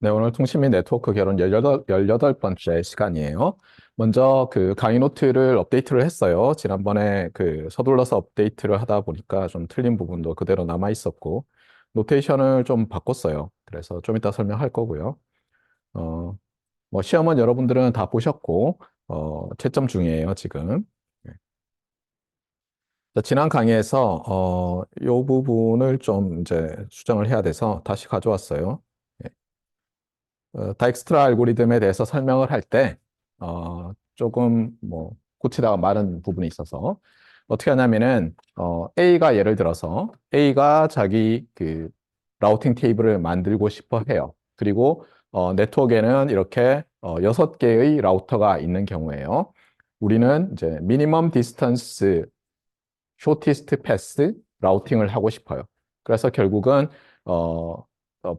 네, 오늘 통신 및 네트워크 개론 18번째 시간이에요. 먼저 그 강의 노트를 업데이트를 했어요. 지난번에 그 서둘러서 업데이트를 하다 보니까 좀 틀린 부분도 그대로 남아 있었고, 노테이션을 좀 바꿨어요. 그래서 좀 이따 설명할 거고요. 어, 뭐 시험은 여러분들은 다 보셨고, 채점 중이에요, 지금. 네. 자, 지난 강의에서, 이 부분을 좀 이제 수정을 해야 돼서 다시 가져왔어요. 예. 다익스트라 알고리즘에 대해서 설명을 할 때, 조금 뭐, 고치다가 마른 부분이 있어서, 어떻게 하냐면은, A가 예를 들어서, A가 자기 그 라우팅 테이블을 만들고 싶어 해요. 그리고, 네트워크에는 이렇게 6개의 라우터가 있는 경우에요. 우리는 이제 미니멈 디스턴스 쇼티스트 패스 라우팅을 하고 싶어요. 그래서 결국은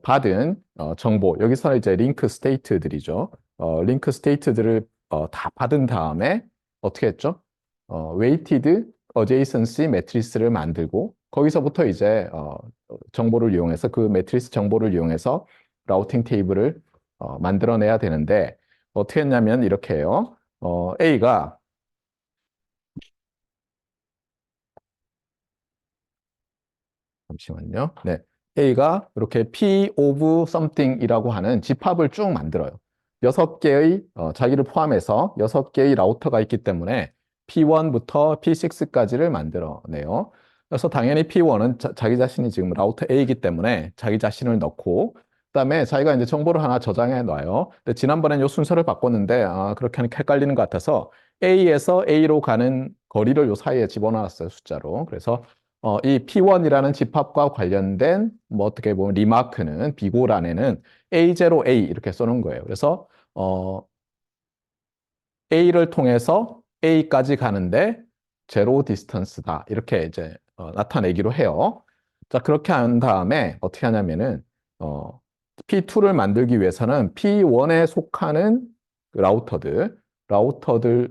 받은 정보, 여기서는 이제 링크 스테이트들이죠. 링크 스테이트들을 다 받은 다음에 어떻게 했죠? 웨이티드 어제이선시 매트리스를 만들고 거기서부터 이제 정보를 이용해서 그 매트리스 정보를 이용해서 라우팅 테이블을 만들어내야 되는데 어떻게 했냐면 이렇게 해요. A가 잠시만요. 네. A가 이렇게 P of something이라고 하는 집합을 쭉 만들어요. 6개의, 자기를 포함해서 6개의 라우터가 있기 때문에 P1부터 P6까지를 만들어내요. 그래서 당연히 P1은 자기 자신이 지금 라우터 A이기 때문에 자기 자신을 넣고, 그다음에 자기가 이제 정보를 하나 저장해 놔요. 근데 지난번엔 요 순서를 바꿨는데, 그렇게 하니까 헷갈리는 것 같아서 A에서 A로 가는 거리를 요 사이에 집어넣었어요, 숫자로. 그래서 이 P1이라는 집합과 관련된 뭐 어떻게 보면 리마크는 비고란에는 A0A 이렇게 써놓은 거예요. 그래서 A를 통해서 A까지 가는데 제로 디스턴스다 이렇게 이제 나타내기로 해요. 자 그렇게 한 다음에 어떻게 하냐면은 P2를 만들기 위해서는 P1에 속하는 그 라우터들과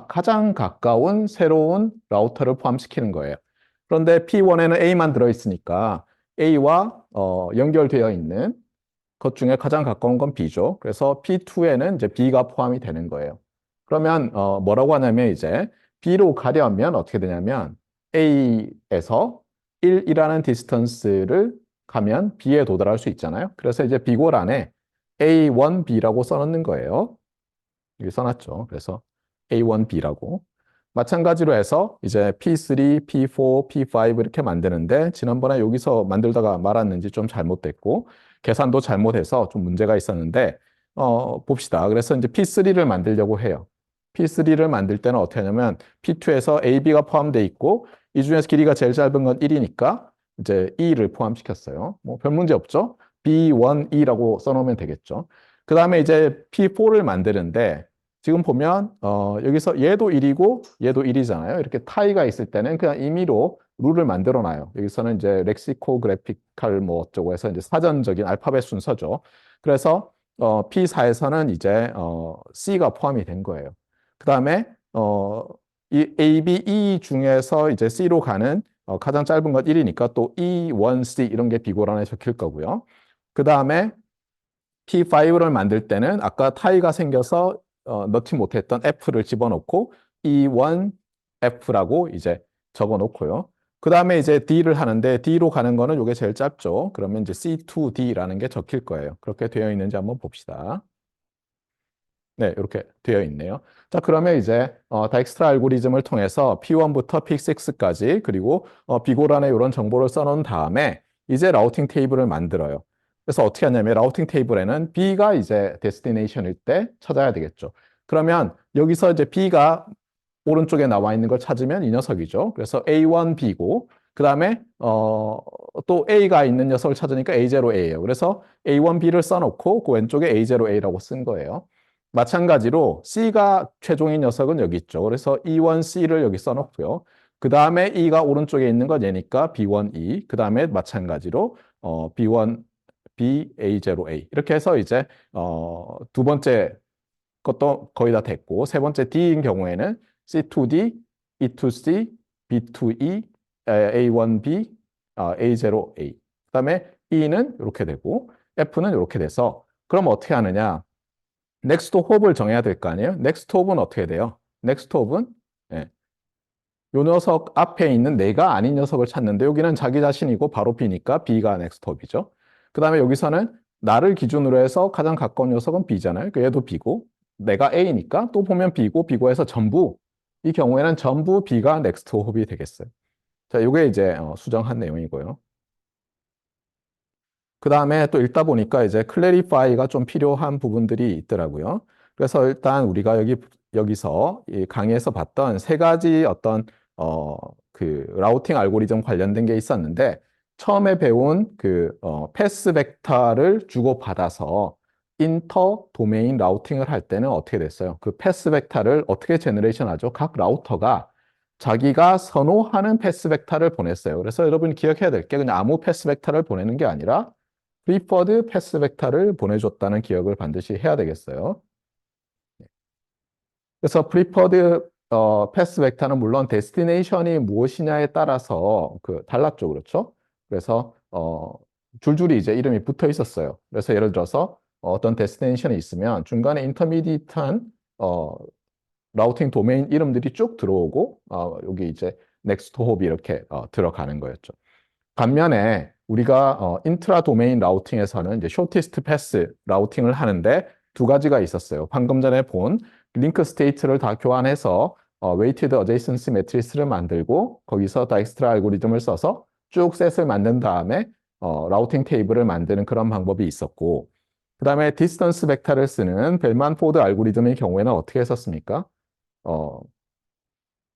가장 가까운 새로운 라우터를 포함시키는 거예요. 그런데 P1에는 A만 들어있으니까 A와 연결되어 있는 것 중에 가장 가까운 건 B죠. 그래서 P2에는 이제 B가 포함이 되는 거예요. 그러면 뭐라고 하냐면 이제 B로 가려면 어떻게 되냐면 A에서 1이라는 디스턴스를 가면 B에 도달할 수 있잖아요. 그래서 이제 B고란에 A1B라고 써놓는 거예요. 여기 써놨죠. 그래서 A1B라고. 마찬가지로 해서 이제 P3, P4, P5 이렇게 만드는데 지난번에 여기서 만들다가 말았는지 좀 잘못됐고 계산도 잘못해서 좀 문제가 있었는데 봅시다. 그래서 이제 P3를 만들려고 해요. P3를 만들 때는 어떻게 하냐면 P2에서 AB가 포함되어 있고 이 중에서 길이가 제일 짧은 건 1이니까 이제 E를 포함시켰어요. 뭐 별 문제 없죠. B1E라고 써놓으면 되겠죠. 그 다음에 이제 P4를 만드는데 지금 보면 여기서 얘도 1이고 얘도 1이잖아요. 이렇게 타이가 있을 때는 그냥 임의로 룰을 만들어 놔요. 여기서는 이제 렉시코그래피칼 뭐 어쩌고 해서 이제 사전적인 알파벳 순서죠. 그래서 P4에서는 이제 C가 포함이 된 거예요. 그다음에 이 A, B, E 중에서 이제 C로 가는 가장 짧은 건 1이니까 또 E, 1, C 이런 게 비고란에 적힐 거고요. 그다음에 P5를 만들 때는 아까 타이가 생겨서 넣지 못했던 F를 집어넣고 E1F라고 이제 적어 놓고요. 그 다음에 이제 D를 하는데 D로 가는 거는 이게 제일 짧죠. 그러면 이제 C2D라는 게 적힐 거예요. 그렇게 되어 있는지 한번 봅시다. 네, 이렇게 되어 있네요. 자, 그러면 이제 다익스트라 알고리즘을 통해서 P1부터 P6까지 그리고 비고란에 이런 정보를 써놓은 다음에 이제 라우팅 테이블을 만들어요. 그래서 어떻게 하냐면 라우팅 테이블에는 B가 이제 데스티네이션일 때 찾아야 되겠죠. 그러면 여기서 이제 B가 오른쪽에 나와 있는 걸 찾으면 이 녀석이죠. 그래서 A1B고 그다음에 또 A가 있는 녀석을 찾으니까 A0A예요. 그래서 A1B를 써놓고 그 왼쪽에 A0A라고 쓴 거예요. 마찬가지로 C가 최종인 녀석은 여기 있죠. 그래서 E1C를 여기 써놓고요. 그 다음에 E가 오른쪽에 있는 건 얘니까 B1E. 그 다음에 마찬가지로 B1, B, A0A. 이렇게 해서 이제 두 번째 것도 거의 다 됐고 세 번째 D인 경우에는 C2D, E2C, B2E, A1B, A0A. 그다음에 E는 이렇게 되고 F는 이렇게 돼서 그럼 어떻게 하느냐? 넥스트 홉을 정해야 될 거 아니에요? 넥스트 홉은 어떻게 돼요? 넥스트 홉은 예, 요 녀석 앞에 있는 내가 아닌 녀석을 찾는데 여기는 자기 자신이고 바로 B니까 B가 넥스트 홉이죠. 그 다음에 여기서는 나를 기준으로 해서 가장 가까운 녀석은 B잖아요. 얘도 B고 내가 A니까 또 보면 B고 B고 해서 전부 이 경우에는 전부 B가 넥스트 홉이 되겠어요. 자, 이게 이제 수정한 내용이고요. 그 다음에 또 읽다 보니까 이제 클래리파이가 좀 필요한 부분들이 있더라고요. 그래서 일단 우리가 여기서 이 강의에서 봤던 세 가지 어떤, 그 라우팅 알고리즘 관련된 게 있었는데, 처음에 배운 패스 벡터를 주고받아서 인터 도메인 라우팅을 할 때는 어떻게 됐어요? 그 패스 벡터를 어떻게 제너레이션 하죠? 각 라우터가 자기가 선호하는 패스 벡터를 보냈어요. 그래서 여러분이 기억해야 될 게 그냥 아무 패스 벡터를 보내는 게 아니라 프리퍼드 패스 벡터를 보내줬다는 기억을 반드시 해야 되겠어요. 그래서 프리퍼드 패스 벡터는 물론 데스티네이션이 무엇이냐에 따라서 달랐죠, 그렇죠? 그래서 줄줄이 이제 이름이 붙어 있었어요. 그래서 예를 들어서 어떤 데스티네이션이 있으면 중간에 인터미디트한 라우팅 도메인 이름들이 쭉 들어오고 여기 이제 넥스트 홉이 이렇게 들어가는 거였죠. 반면에 우리가 인트라 도메인 라우팅에서는 이제 쇼티스트 패스 라우팅을 하는데 두 가지가 있었어요. 방금 전에 본 링크 스테이트를 다 교환해서 웨이티드 어제이선시 매트리스를 만들고 거기서 다익스트라 알고리즘을 써서 쭉 셋을 만든 다음에 라우팅 테이블을 만드는 그런 방법이 있었고 그 다음에 디스턴스 벡터를 쓰는 벨만 포드 알고리즘의 경우에는 어떻게 했었습니까? 어,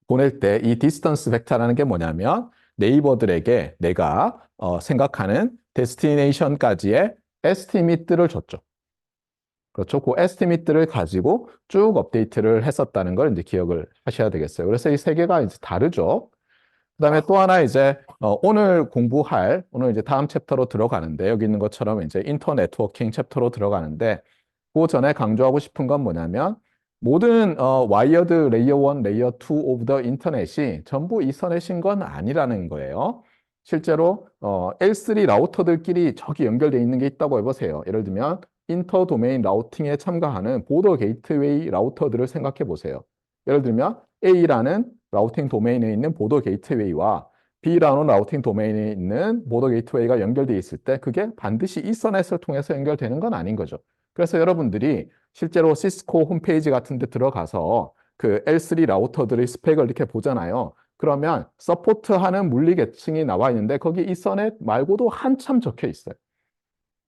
보낼 때 이 디스턴스 벡터라는 게 뭐냐면 네이버들에게 내가 생각하는 데스티네이션까지의 에스티밋들을 줬죠. 그렇죠. 그 에스티밋들을 가지고 쭉 업데이트를 했었다는 걸 이제 기억을 하셔야 되겠어요. 그래서 이 세 개가 이제 다르죠. 그다음에 또 하나 이제 오늘 이제 다음 챕터로 들어가는데 여기 있는 것처럼 이제 인터 네트워킹 챕터로 들어가는데 그 전에 강조하고 싶은 건 뭐냐면 모든 와이어드 레이어 1, 레이어 2 오브 더 인터넷이 전부 이서넷인 건 아니라는 거예요. 실제로 L3 라우터들끼리 저기 연결되어 있는 게 있다고 해보세요. 예를 들면 인터 도메인 라우팅에 참가하는 보더 게이트웨이 라우터들을 생각해 보세요. 예를 들면 A라는 라우팅 도메인에 있는 보더 게이트웨이와 B라는 라우팅 도메인에 있는 보더 게이트웨이가 연결되어 있을 때 그게 반드시 이서넷을 통해서 연결되는 건 아닌 거죠. 그래서 여러분들이 실제로 시스코 홈페이지 같은 데 들어가서 그 L3 라우터들의 스펙을 이렇게 보잖아요. 그러면 서포트하는 물리 계층이 나와 있는데 거기 이서넷 말고도 한참 적혀 있어요.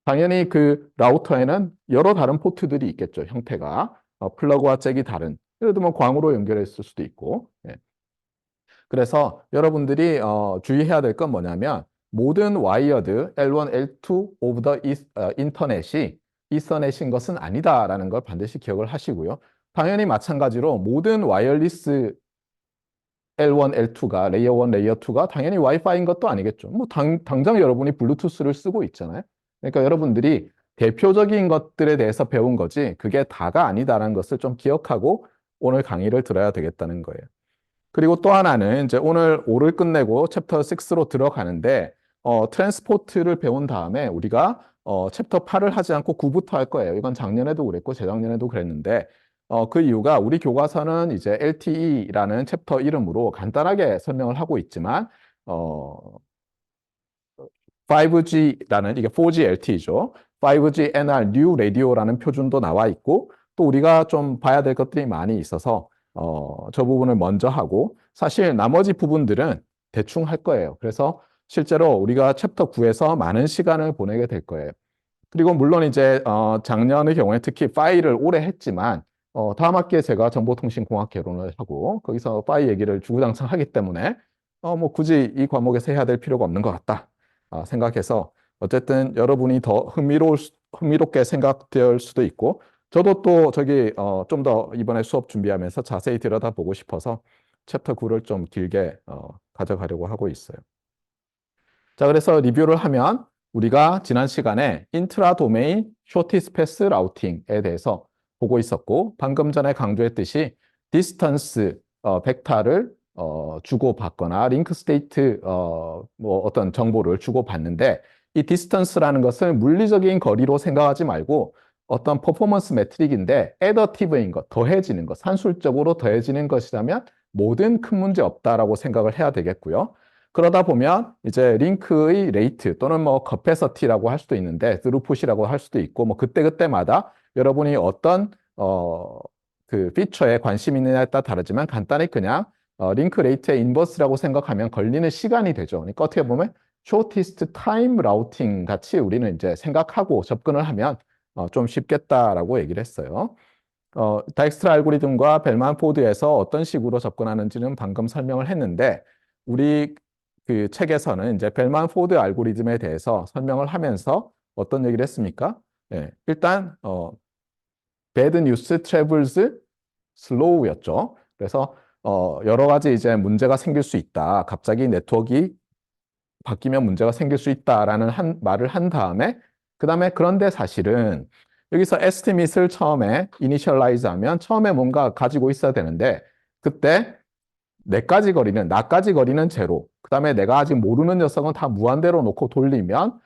당연히 그 라우터에는 여러 다른 포트들이 있겠죠. 형태가. 플러그와 잭이 다른. 예를 들면 광으로 연결했을 수도 있고. 예. 그래서 여러분들이 주의해야 될 건 뭐냐면 모든 와이어드 L1, L2 오브 더 인터넷이 이서넷인 것은 아니다라는 걸 반드시 기억을 하시고요. 당연히 마찬가지로 모든 와이어리스 L1, L2가 레이어 1, 레이어 2가 당연히 와이파이인 것도 아니겠죠. 뭐 당장 여러분이 블루투스를 쓰고 있잖아요. 그러니까 여러분들이 대표적인 것들에 대해서 배운 거지 그게 다가 아니다라는 것을 좀 기억하고 오늘 강의를 들어야 되겠다는 거예요. 그리고 또 하나는 이제 오늘 5를 끝내고 챕터 6로 들어가는데 트랜스포트를 배운 다음에 우리가 챕터 8을 하지 않고 9부터 할 거예요. 이건 작년에도 그랬고 재작년에도 그랬는데 그 이유가 우리 교과서는 이제 LTE라는 챕터 이름으로 간단하게 설명을 하고 있지만 5G라는 이게 4G LTE죠. 5G NR New Radio라는 표준도 나와 있고 또 우리가 좀 봐야 될 것들이 많이 있어서 저 부분을 먼저 하고 사실 나머지 부분들은 대충 할 거예요. 그래서 실제로 우리가 챕터 9에서 많은 시간을 보내게 될 거예요. 그리고 물론 이제 작년의 경우에 특히 파일을 오래 했지만 다음 학기에 제가 정보통신공학 개론을 하고 거기서 파일 얘기를 주구장창 하기 때문에 뭐 굳이 이 과목에서 해야 될 필요가 없는 것 같다 생각해서 어쨌든 여러분이 더 흥미롭게 생각될 수도 있고 저도 또 저기 좀 더 이번에 수업 준비하면서 자세히 들여다보고 싶어서 챕터 9를 좀 길게 가져가려고 하고 있어요. 자, 그래서 리뷰를 하면 우리가 지난 시간에 인트라 도메인 쇼티스 패스 라우팅에 대해서 보고 있었고 방금 전에 강조했듯이 디스턴스 벡터를 주고받거나 링크 스테이트 뭐 어떤 정보를 주고받는데 이 디스턴스라는 것을 물리적인 거리로 생각하지 말고 어떤 퍼포먼스 매트릭인데 애더티브인 것, 더해지는 것, 산술적으로 더해지는 것이라면 뭐든 큰 문제 없다라고 생각을 해야 되겠고요. 그러다 보면 이제 링크의 레이트 또는 뭐 커패서티라고 할 수도 있는데 스루풋이라고 할 수도 있고 뭐 그때그때마다 여러분이 어떤 그 피처에 관심 있느냐에 따라 다르지만 간단히 그냥 링크 레이트의 인버스라고 생각하면 걸리는 시간이 되죠. 그러니까 어떻게 보면 shortest time routing 같이 우리는 이제 생각하고 접근을 하면 좀 쉽겠다라고 얘기를 했어요. 다익스트라 알고리즘과 벨만 포드에서 어떤 식으로 접근하는지는 방금 설명을 했는데 우리 그 책에서는 이제 벨만 포드 알고리즘에 대해서 설명을 하면서 어떤 얘기를 했습니까? 예, 일단 bad news travels slow였죠. 그래서 여러 가지 이제 문제가 생길 수 있다. 갑자기 네트워크가 바뀌면 문제가 생길 수 있다라는 말을 한 다음에 그다음에 그런데 사실은 여기서 estimate을 처음에 initialize 하면 처음에 뭔가 가지고 있어야 되는데 그때 나까지 거리는 제로. 그다음에 내가 아직 모르는 녀석은 다 무한대로 놓고 돌리면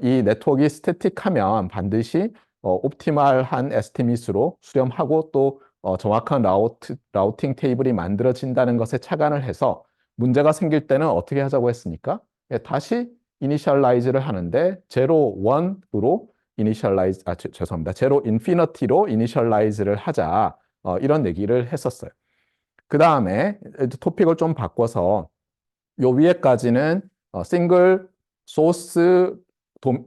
이 네트워크가 스태틱하면 반드시 옵티멀한 에스티밋으로 수렴하고 또 정확한 라우팅 테이블이 만들어진다는 것에 착안을 해서 문제가 생길 때는 어떻게 하자고 했습니까? 예, 다시 이니셜라이즈를 하는데 제로 원으로 이니셜라이즈 죄송합니다. 제로 인피니티로 이니셜라이즈를 하자. 이런 얘기를 했었어요. 그 다음에 토픽을 좀 바꿔서 요 위에까지는 싱글 소스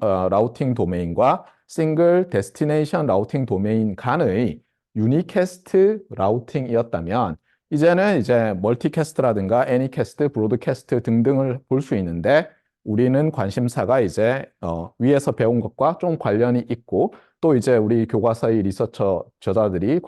라우팅 도메인과 싱글 데스티네이션 라우팅 도메인 간의 유니캐스트 라우팅이었다면 이제는 이제 멀티캐스트라든가 애니캐스트, 브로드캐스트 등등을 볼 수 있는데 우리는 관심사가 이제 위에서 배운 것과 좀 관련이 있고 또 이제 우리 교과서의 리서처 저자들이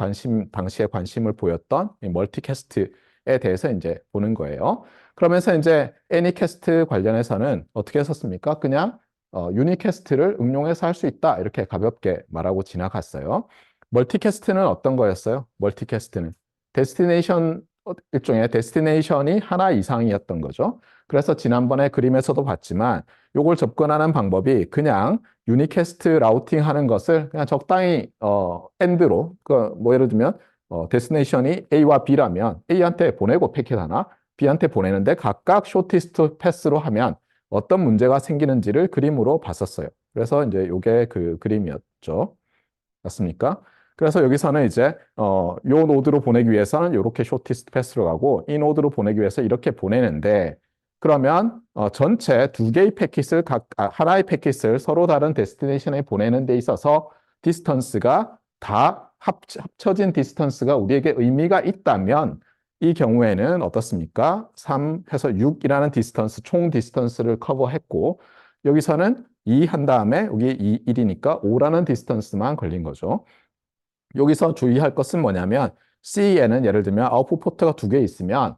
당시에 관심을 보였던 이 멀티캐스트에 대해서 이제 보는 거예요. 그러면서 이제 애니캐스트 관련해서는 어떻게 했었습니까? 그냥 유니캐스트를 응용해서 할 수 있다. 이렇게 가볍게 말하고 지나갔어요. 멀티캐스트는 어떤 거였어요? 멀티캐스트는 일종의 데스티네이션이 하나 이상이었던 거죠. 그래서 지난번에 그림에서도 봤지만 이걸 접근하는 방법이 그냥 유니캐스트 라우팅 하는 것을 그냥 적당히 엔드로 뭐 예를 들면 데스티네이션이 A와 B라면 A한테 보내고 패킷 하나 B한테 보내는데 각각 쇼티스트 패스로 하면 어떤 문제가 생기는지를 그림으로 봤었어요. 그래서 이제 이게 그 그림이었죠. 맞습니까? 그래서 여기서는 이제 요 노드로 보내기 위해서는 이렇게 쇼티스트 패스로 가고 이 노드로 보내기 위해서 이렇게 보내는데 그러면 전체 두 개의 패킷을 하나의 패킷을 서로 다른 데스티네이션에 보내는 데 있어서 디스턴스가 다 합쳐진 디스턴스가 우리에게 의미가 있다면 이 경우에는 어떻습니까? 3 해서 6이라는 디스턴스, 총 디스턴스를 커버했고 여기서는 2 한 다음에 여기 2, 1이니까 5라는 디스턴스만 걸린 거죠. 여기서 주의할 것은 뭐냐면 C에는 예를 들면 아웃풋 포트가 두 개 있으면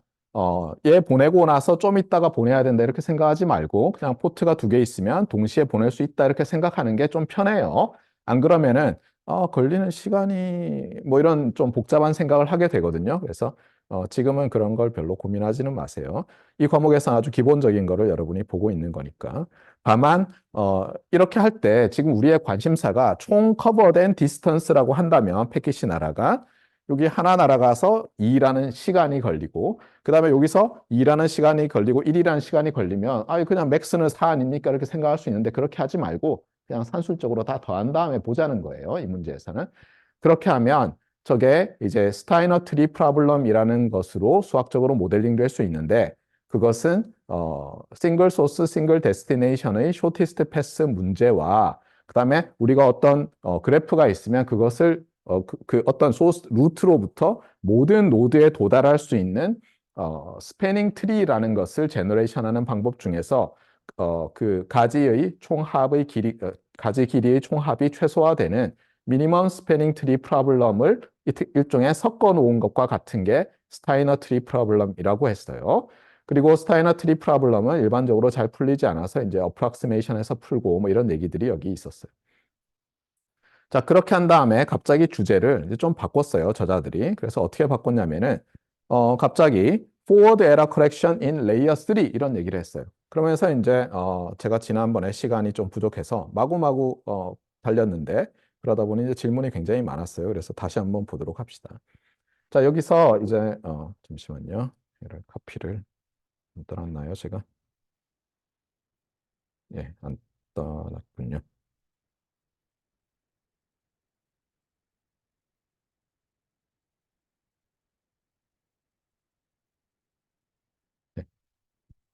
얘 보내고 나서 좀 있다가 보내야 된다 이렇게 생각하지 말고 그냥 포트가 두 개 있으면 동시에 보낼 수 있다 이렇게 생각하는 게 좀 편해요. 안 그러면은 걸리는 시간이 뭐 이런 좀 복잡한 생각을 하게 되거든요. 그래서 지금은 그런 걸 별로 고민하지는 마세요. 이 과목에서 아주 기본적인 거를 여러분이 보고 있는 거니까. 다만 이렇게 할 때 지금 우리의 관심사가 총 커버된 디스턴스라고 한다면 패킷이 날아가 여기 하나 날아가서 2라는 시간이 걸리고 그 다음에 여기서 2라는 시간이 걸리고 1이라는 시간이 걸리면 그냥 맥스는 4 아닙니까? 이렇게 생각할 수 있는데 그렇게 하지 말고 그냥 산술적으로 다 더한 다음에 보자는 거예요. 이 문제에서는. 그렇게 하면 저게 이제 스타이너 트리 프로블럼이라는 것으로 수학적으로 모델링 될 수 있는데 그것은 싱글 소스, 싱글 데스티네이션의 쇼티스트 패스 문제와 그다음에 우리가 어떤 그래프가 있으면 그것을 그 어떤 소스 루트로부터 모든 노드에 도달할 수 있는 스패닝 트리라는 것을 제너레이션하는 방법 중에서 그 가지의 총합의 길이 가지 길이의 총합이 최소화되는 미니멈 스패닝 트리 프로블럼을 일종의 섞어 놓은 것과 같은 게 스타이너 트리 프로블럼이라고 했어요. 그리고 스타이너 트리 프로블럼은 일반적으로 잘 풀리지 않아서 이제 어프락시메이션에서 풀고 뭐 이런 얘기들이 여기 있었어요. 자, 그렇게 한 다음에 갑자기 주제를 이제 좀 바꿨어요, 저자들이. 그래서 어떻게 바꿨냐면은 갑자기 forward error correction in layer 3 이런 얘기를 했어요. 그러면서 이제 제가 지난번에 시간이 좀 부족해서 마구마구 달렸는데 그러다 보니 이제 질문이 굉장히 많았어요. 그래서 다시 한번 보도록 합시다. 자, 여기서 이제 잠시만요. 이를 카피를 안 떠났나요, 제가? 예, 안 떠났군요. 네.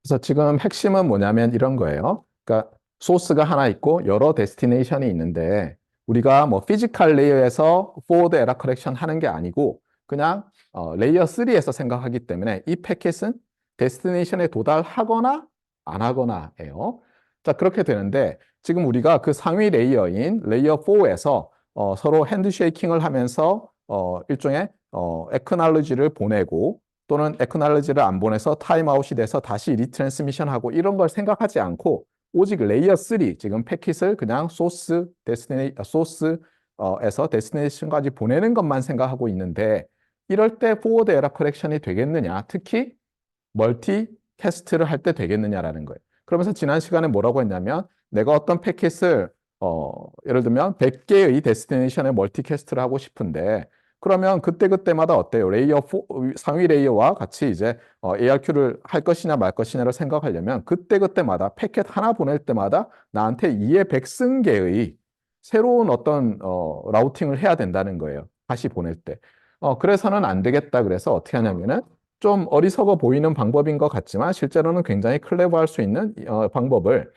그래서 지금 핵심은 뭐냐면 이런 거예요. 그러니까 소스가 하나 있고 여러 데스티네이션이 있는데 우리가 뭐 피지컬 레이어에서 포워드 에러 커렉션 하는 게 아니고 그냥 레이어 3에서 생각하기 때문에 이 패킷은 데스티네이션에 도달하거나 안 하거나예요. 자, 그렇게 되는데 지금 우리가 그 상위 레이어인 레이어 4에서 서로 핸드쉐이킹을 하면서 일종의 액크날로지를 보내고 또는 액크날로지를 안 보내서 타임아웃이 돼서 다시 리트랜스미션하고 이런 걸 생각하지 않고 오직 레이어 3 지금 패킷을 그냥 소스에서 데스티네이션까지 보내는 것만 생각하고 있는데 이럴 때 포워드 에러 커렉션이 되겠느냐? 특히 멀티 캐스트를 할 때 되겠느냐라는 거예요. 그러면서 지난 시간에 뭐라고 했냐면 내가 어떤 패킷을 예를 들면 100개의 데스티네이션에 멀티 캐스트를 하고 싶은데 그러면 그때그때마다 어때요? 레이어 4, 상위 레이어와 같이 이제 ARQ를 할 것이냐 말 것이냐를 생각하려면 그때그때마다 패킷 하나 보낼 때마다 나한테 2의 100승계의 새로운 어떤 라우팅을 해야 된다는 거예요. 다시 보낼 때. 그래서는 안 되겠다. 그래서 어떻게 하냐면은 좀 어리석어 보이는 방법인 것 같지만 실제로는 굉장히 클레버할 수 있는 방법을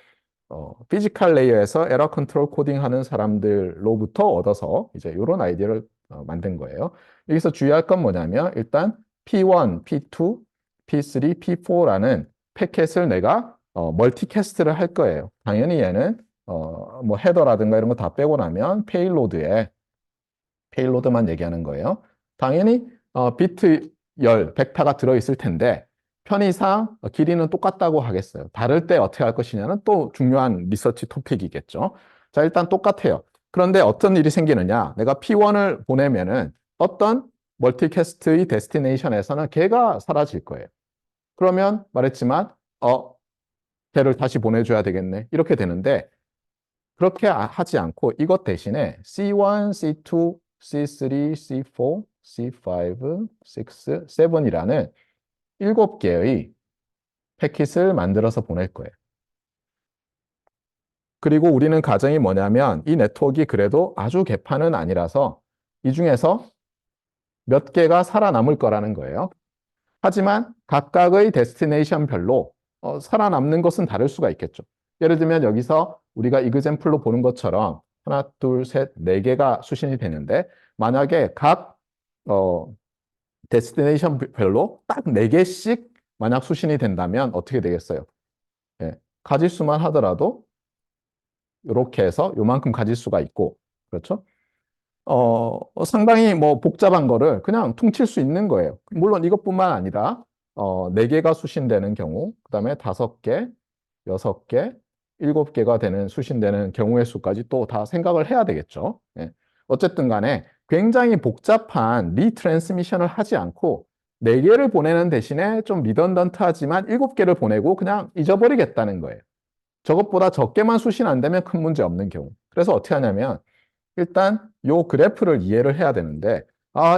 피지컬 레이어에서 에러 컨트롤 코딩하는 사람들로부터 얻어서 이제 이런 아이디어를 만든 거예요. 여기서 주의할 건 뭐냐면 일단 P1, P2, P3, P4라는 패켓을 내가 멀티캐스트를 할 거예요. 당연히 얘는 뭐 헤더라든가 이런 거 다 빼고 나면 페일로드만 얘기하는 거예요. 당연히 비트 100타가 들어있을 텐데 편의상 길이는 똑같다고 하겠어요. 다를 때 어떻게 할 것이냐는 또 중요한 리서치 토픽이겠죠. 자, 일단 똑같아요. 그런데 어떤 일이 생기느냐? 내가 P1을 보내면은 어떤 멀티캐스트의 데스티네이션에서는 걔가 사라질 거예요. 그러면 말했지만 걔를 다시 보내줘야 되겠네. 이렇게 되는데 그렇게 하지 않고 이것 대신에 C1, C2, C3, C4, C5, 6, 7이라는 7개의 패킷을 만들어서 보낼 거예요. 그리고 우리는 가정이 뭐냐면 이 네트워크가 그래도 아주 개판은 아니라서 이 중에서 몇 개가 살아남을 거라는 거예요. 하지만 각각의 데스티네이션별로 살아남는 것은 다를 수가 있겠죠. 예를 들면 여기서 우리가 이그젬플로 보는 것처럼 하나, 둘, 셋, 네 개가 수신이 되는데 만약에 각 데스티네이션별로 딱 네 개씩 만약 수신이 된다면 어떻게 되겠어요? 예, 가질 수만 하더라도 이렇게 해서 요만큼 가질 수가 있고 그렇죠? 상당히 뭐 복잡한 거를 그냥 퉁칠 수 있는 거예요. 물론 이것뿐만 아니라, 4개가 수신되는 경우, 그 다음에 5개, 6개, 7개가 되는 수신되는 경우의 수까지 또 다 생각을 해야 되겠죠. 예. 어쨌든 간에 굉장히 복잡한 리트랜스미션을 하지 않고 4개를 보내는 대신에 좀 리던던트하지만 7개를 보내고 그냥 잊어버리겠다는 거예요. 저것보다 적게만 수신 안 되면 큰 문제 없는 경우. 그래서 어떻게 하냐면 일단 요 그래프를 이해를 해야 되는데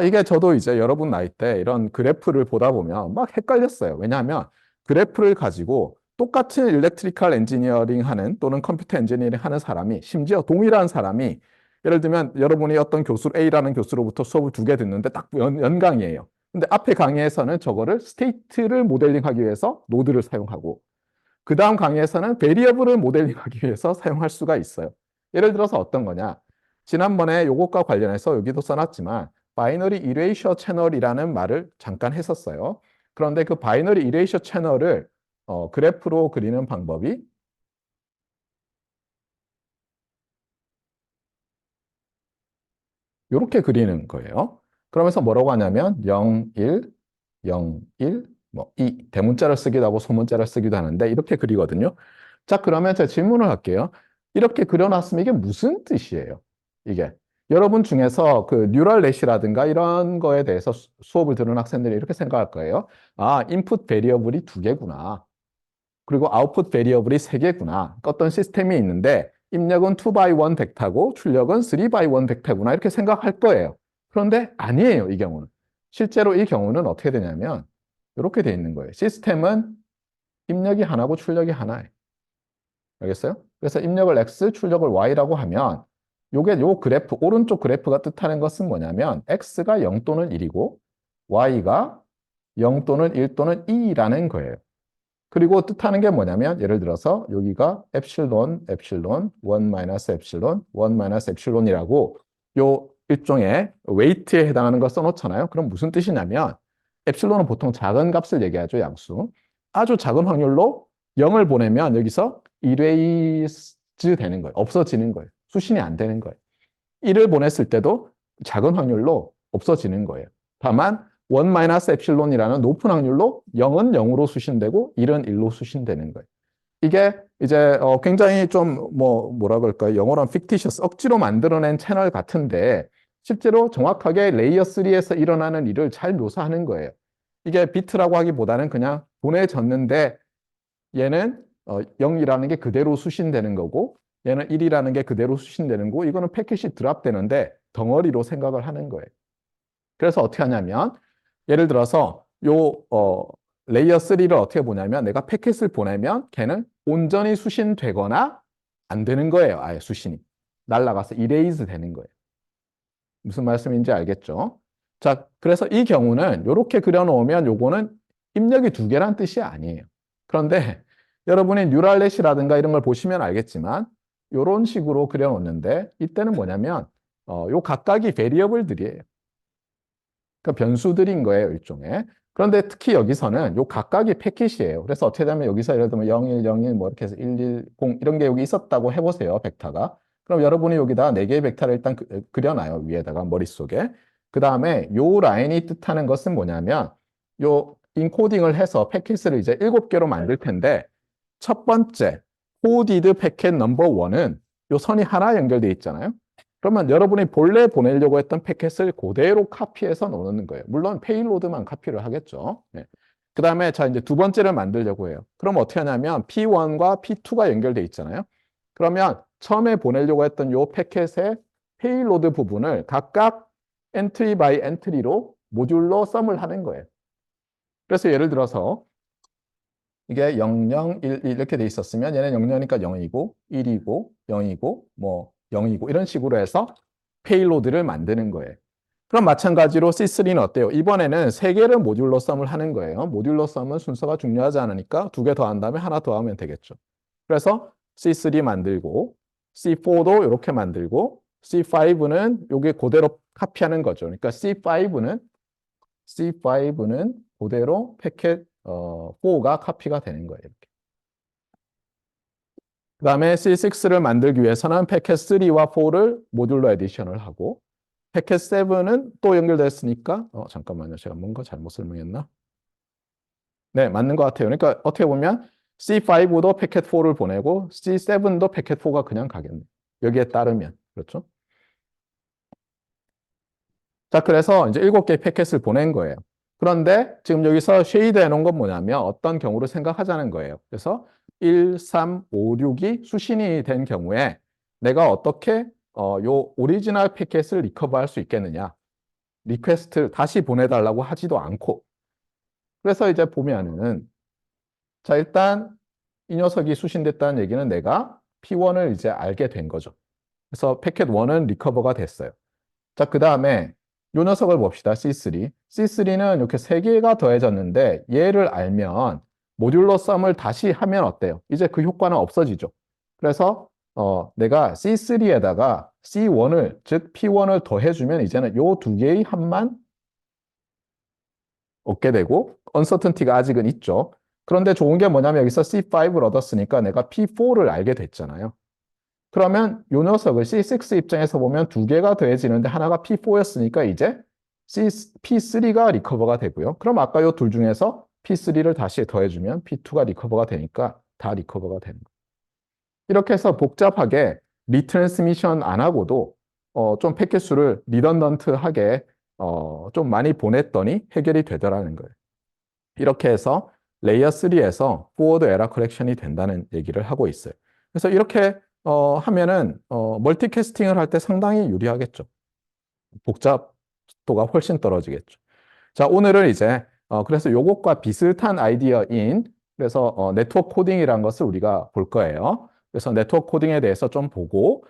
이게 저도 이제 여러분 나이 때 이런 그래프를 보다 보면 막 헷갈렸어요. 왜냐하면 그래프를 가지고 똑같은 일렉트리컬 엔지니어링 하는 또는 컴퓨터 엔지니어링 하는 사람이 심지어 동일한 사람이 예를 들면 여러분이 어떤 교수 A라는 교수로부터 수업을 2개 듣는데 딱 연강이에요. 근데 앞에 강의에서는 저거를 스테이트를 모델링하기 위해서 노드를 사용하고 그 다음 강의에서는 베리어블을 모델링하기 위해서 사용할 수가 있어요. 예를 들어서 어떤 거냐. 지난번에 요것과 관련해서 여기도 써놨지만 바이너리 이레이셔 채널이라는 말을 잠깐 했었어요. 그런데 그 바이너리 이레이셔 채널을 그래프로 그리는 방법이 이렇게 그리는 거예요. 그러면서 뭐라고 하냐면 0, 1, 0, 1, 뭐 2, 대문자를 쓰기도 하고 소문자를 쓰기도 하는데 이렇게 그리거든요. 자, 그러면 제가 질문을 할게요. 이렇게 그려놨으면 이게 무슨 뜻이에요? 이게. 여러분 중에서 그 뉴럴 넷이라든가 이런 거에 대해서 수업을 들은 학생들이 이렇게 생각할 거예요. 아, 인풋 베리어블이 두 개구나. 그리고 아웃풋 베리어블이 세 개구나. 어떤 시스템이 있는데 입력은 2x1 벡터고 출력은 3x1 벡터구나. 이렇게 생각할 거예요. 그런데 아니에요, 이 경우는. 실제로 이 경우는 어떻게 되냐면 이렇게 돼 있는 거예요. 시스템은 입력이 하나고 출력이 하나예요. 알겠어요? 그래서 입력을 x, 출력을 y라고 하면 요게 요 그래프, 오른쪽 그래프가 뜻하는 것은 뭐냐면 x가 0 또는 1이고 y가 0 또는 1 또는 2라는 거예요. 그리고 뜻하는 게 뭐냐면 예를 들어서 여기가 엡실론, 엡실론, 1 마이너스 엡실론, 1 마이너스 엡실론이라고 요 일종의 웨이트에 해당하는 걸 써놓잖아요. 그럼 무슨 뜻이냐면 엡실론은 보통 작은 값을 얘기하죠, 양수. 아주 작은 확률로 0을 보내면 여기서 이레이즈 되는 거예요. 없어지는 거예요. 수신이 안 되는 거예요. 1을 보냈을 때도 작은 확률로 없어지는 거예요. 다만 1 마이너스 엡실론이라는 높은 확률로 0은 0으로 수신되고 1은 1로 수신되는 거예요. 이게 이제 굉장히 좀 뭐라 그럴까요? 영어로는 fictitious, 억지로 만들어낸 채널 같은데 실제로 정확하게 레이어 3에서 일어나는 일을 잘 묘사하는 거예요. 이게 비트라고 하기보다는 그냥 보내졌는데 얘는 0이라는 게 그대로 수신되는 거고 얘는 1이라는 게 그대로 수신되는 거고 이거는 패킷이 드랍되는데 덩어리로 생각을 하는 거예요. 그래서 어떻게 하냐면 예를 들어서 레이어 3를 어떻게 보냐면 내가 패킷을 보내면 걔는 온전히 수신되거나 안 되는 거예요. 아예 수신이. 날아가서 이레이즈 되는 거예요. 무슨 말씀인지 알겠죠? 자, 그래서 이 경우는 이렇게 그려놓으면 요거는 입력이 두 개란 뜻이 아니에요. 그런데 여러분이 뉴랄렛이라든가 이런 걸 보시면 알겠지만 이런 식으로 그려놓는데 이때는 뭐냐면 요 각각이 베리어블들이에요. 그러니까 변수들인 거예요, 일종의. 그런데 특히 여기서는 요 각각이 패킷이에요. 그래서 어떻게 되면 여기서 예를 들면 01, 01, 뭐 이렇게 해서 110 이런 게 여기 있었다고 해보세요, 벡터가. 그럼 여러분이 여기다 4개의 벡터를 일단 그려놔요, 위에다가 머릿속에. 그 다음에 요 라인이 뜻하는 것은 뭐냐면 요 인코딩을 해서 패킷을 이제 7개로 만들 텐데 첫 번째 coded 패킷 넘버 1은 요 선이 하나 연결돼 있잖아요. 그러면 여러분이 본래 보내려고 했던 패킷을 그대로 카피해서 넣는 거예요. 물론 페이로드만 카피를 하겠죠. 네. 그 다음에 자 이제 두 번째를 만들려고 해요. 그럼 어떻게 하냐면 P1과 P2가 연결돼 있잖아요. 그러면 처음에 보내려고 했던 요 패킷의 페이로드 부분을 각각 엔트리 바이 엔트리로 모듈로 썸을 하는 거예요. 그래서 예를 들어서 이게 0, 0, 1, 1 이렇게 돼 있었으면 얘는 0이니까 0이고 1이고 0이고 뭐 0이고 이런 식으로 해서 페이로드를 만드는 거예요. 그럼 마찬가지로 C3는 어때요? 이번에는 세 개를 모듈로 썸을 하는 거예요. 모듈로 썸은 순서가 중요하지 않으니까 두 개 더 한 다음에 하나 더 하면 되겠죠. 그래서 C3 만들고 C4도 이렇게 만들고 C5는 여기 그대로 카피하는 거죠. 그러니까 C5는 그대로 패킷 4가 카피가 되는 거예요. 이렇게. 그 다음에 C6를 만들기 위해서는 패킷 3와 4를 모듈로 에디션을 하고 패킷 7은 또 연결됐으니까 잠깐만요. 제가 뭔가 잘못 설명했나? 네, 맞는 것 같아요. 그러니까 어떻게 보면 C5도 패킷 4를 보내고 C7도 패킷 4가 그냥 가겠네요. 여기에 따르면. 그렇죠? 자, 그래서 이제 7개의 패킷을 보낸 거예요. 그런데 지금 여기서 쉐이드 해놓은 건 뭐냐면 어떤 경우를 생각하자는 거예요. 그래서 1, 3, 5, 6이 수신이 된 경우에 내가 어떻게 요 오리지널 패킷을 리커버할 수 있겠느냐. 리퀘스트를 다시 보내달라고 하지도 않고. 그래서 이제 보면은 자, 일단 이 녀석이 수신됐다는 얘기는 내가 P1을 이제 알게 된 거죠. 그래서 패킷 1은 리커버가 됐어요. 자, 그 다음에 이 녀석을 봅시다. C3. C3는 이렇게 세 개가 더해졌는데 얘를 알면 모듈러 썸을 다시 하면 어때요? 이제 그 효과는 없어지죠. 그래서 내가 C3에다가 C1을, 즉 P1을 더해주면 이제는 이 두 개의 합만 얻게 되고 언서턴티가 아직은 있죠. 그런데 좋은 게 뭐냐면 여기서 C5를 얻었으니까 내가 P4를 알게 됐잖아요. 그러면 이 녀석을 C6 입장에서 보면 두 개가 더해지는데 하나가 P4였으니까 이제 P3가 리커버가 되고요. 그럼 아까 이 둘 중에서 P3를 다시 더해주면 P2가 리커버가 되니까 다 리커버가 되는 거예요. 이렇게 해서 복잡하게 리트랜스미션 안 하고도 좀 패킷 수를 리던던트하게 좀 많이 보냈더니 해결이 되더라는 거예요. 이렇게 해서 레이어 3에서 포워드 에러 커렉션이 된다는 얘기를 하고 있어요. 그래서 이렇게 하면은 멀티캐스팅을 할 때 상당히 유리하겠죠. 복잡도가 훨씬 떨어지겠죠. 자, 오늘은 이제 그래서 요것과 비슷한 아이디어인 그래서 네트워크 코딩이라는 것을 우리가 볼 거예요. 그래서 네트워크 코딩에 대해서 좀 보고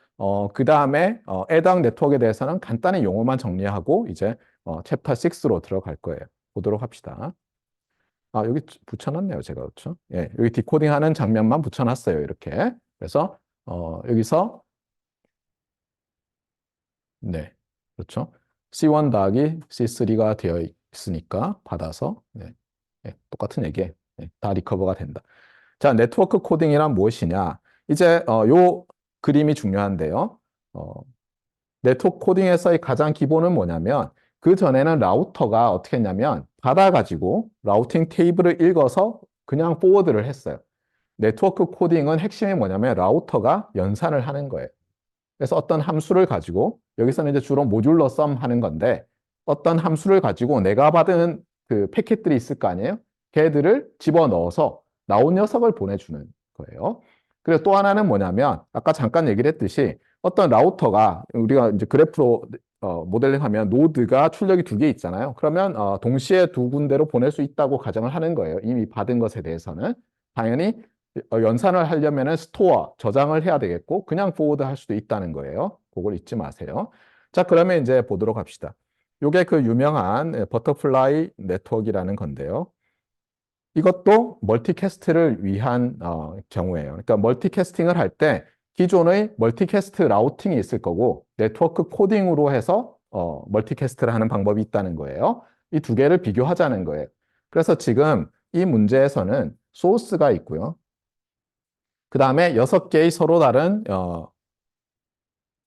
그 다음에 해당 네트워크에 대해서는 간단히 용어만 정리하고 이제 챕터 6로 들어갈 거예요. 보도록 합시다. 아, 여기 붙여놨네요, 제가. 그렇죠? 예, 여기 디코딩하는 장면만 붙여놨어요, 이렇게. 그래서 여기서 네, 그렇죠. C1 더하기 C3가 되어 있으니까 받아서 네, 네, 똑같은 얘기에 네, 다 리커버가 된다. 자, 네트워크 코딩이란 무엇이냐? 이제 요 그림이 중요한데요. 어, 네트워크 코딩에서의 가장 기본은 뭐냐면 그 전에는 라우터가 어떻게 했냐면 받아가지고 라우팅 테이블을 읽어서 그냥 포워드를 했어요. 네트워크 코딩은 핵심이 뭐냐면 라우터가 연산을 하는 거예요. 그래서 어떤 함수를 가지고 여기서는 이제 주로 모듈러 썸 하는 건데 어떤 함수를 가지고 내가 받은 그 패킷들이 있을 거 아니에요? 걔들을 집어넣어서 나온 녀석을 보내주는 거예요. 그리고 또 하나는 뭐냐면 아까 잠깐 얘기를 했듯이 어떤 라우터가 우리가 이제 그래프로 모델링하면 노드가 출력이 두 개 있잖아요. 그러면 동시에 두 군데로 보낼 수 있다고 가정을 하는 거예요. 이미 받은 것에 대해서는. 당연히 연산을 하려면 스토어, 저장을 해야 되겠고 그냥 포워드 할 수도 있다는 거예요. 그걸 잊지 마세요. 자, 그러면 이제 보도록 합시다. 이게 그 유명한 버터플라이 네트워크라는 건데요. 이것도 멀티캐스트를 위한 경우예요. 그러니까 멀티캐스팅을 할 때 기존의 멀티캐스트 라우팅이 있을 거고 네트워크 코딩으로 해서 멀티캐스트를 하는 방법이 있다는 거예요. 이 두 개를 비교하자는 거예요. 그래서 지금 이 문제에서는 소스가 있고요. 그 다음에 6개의 서로 다른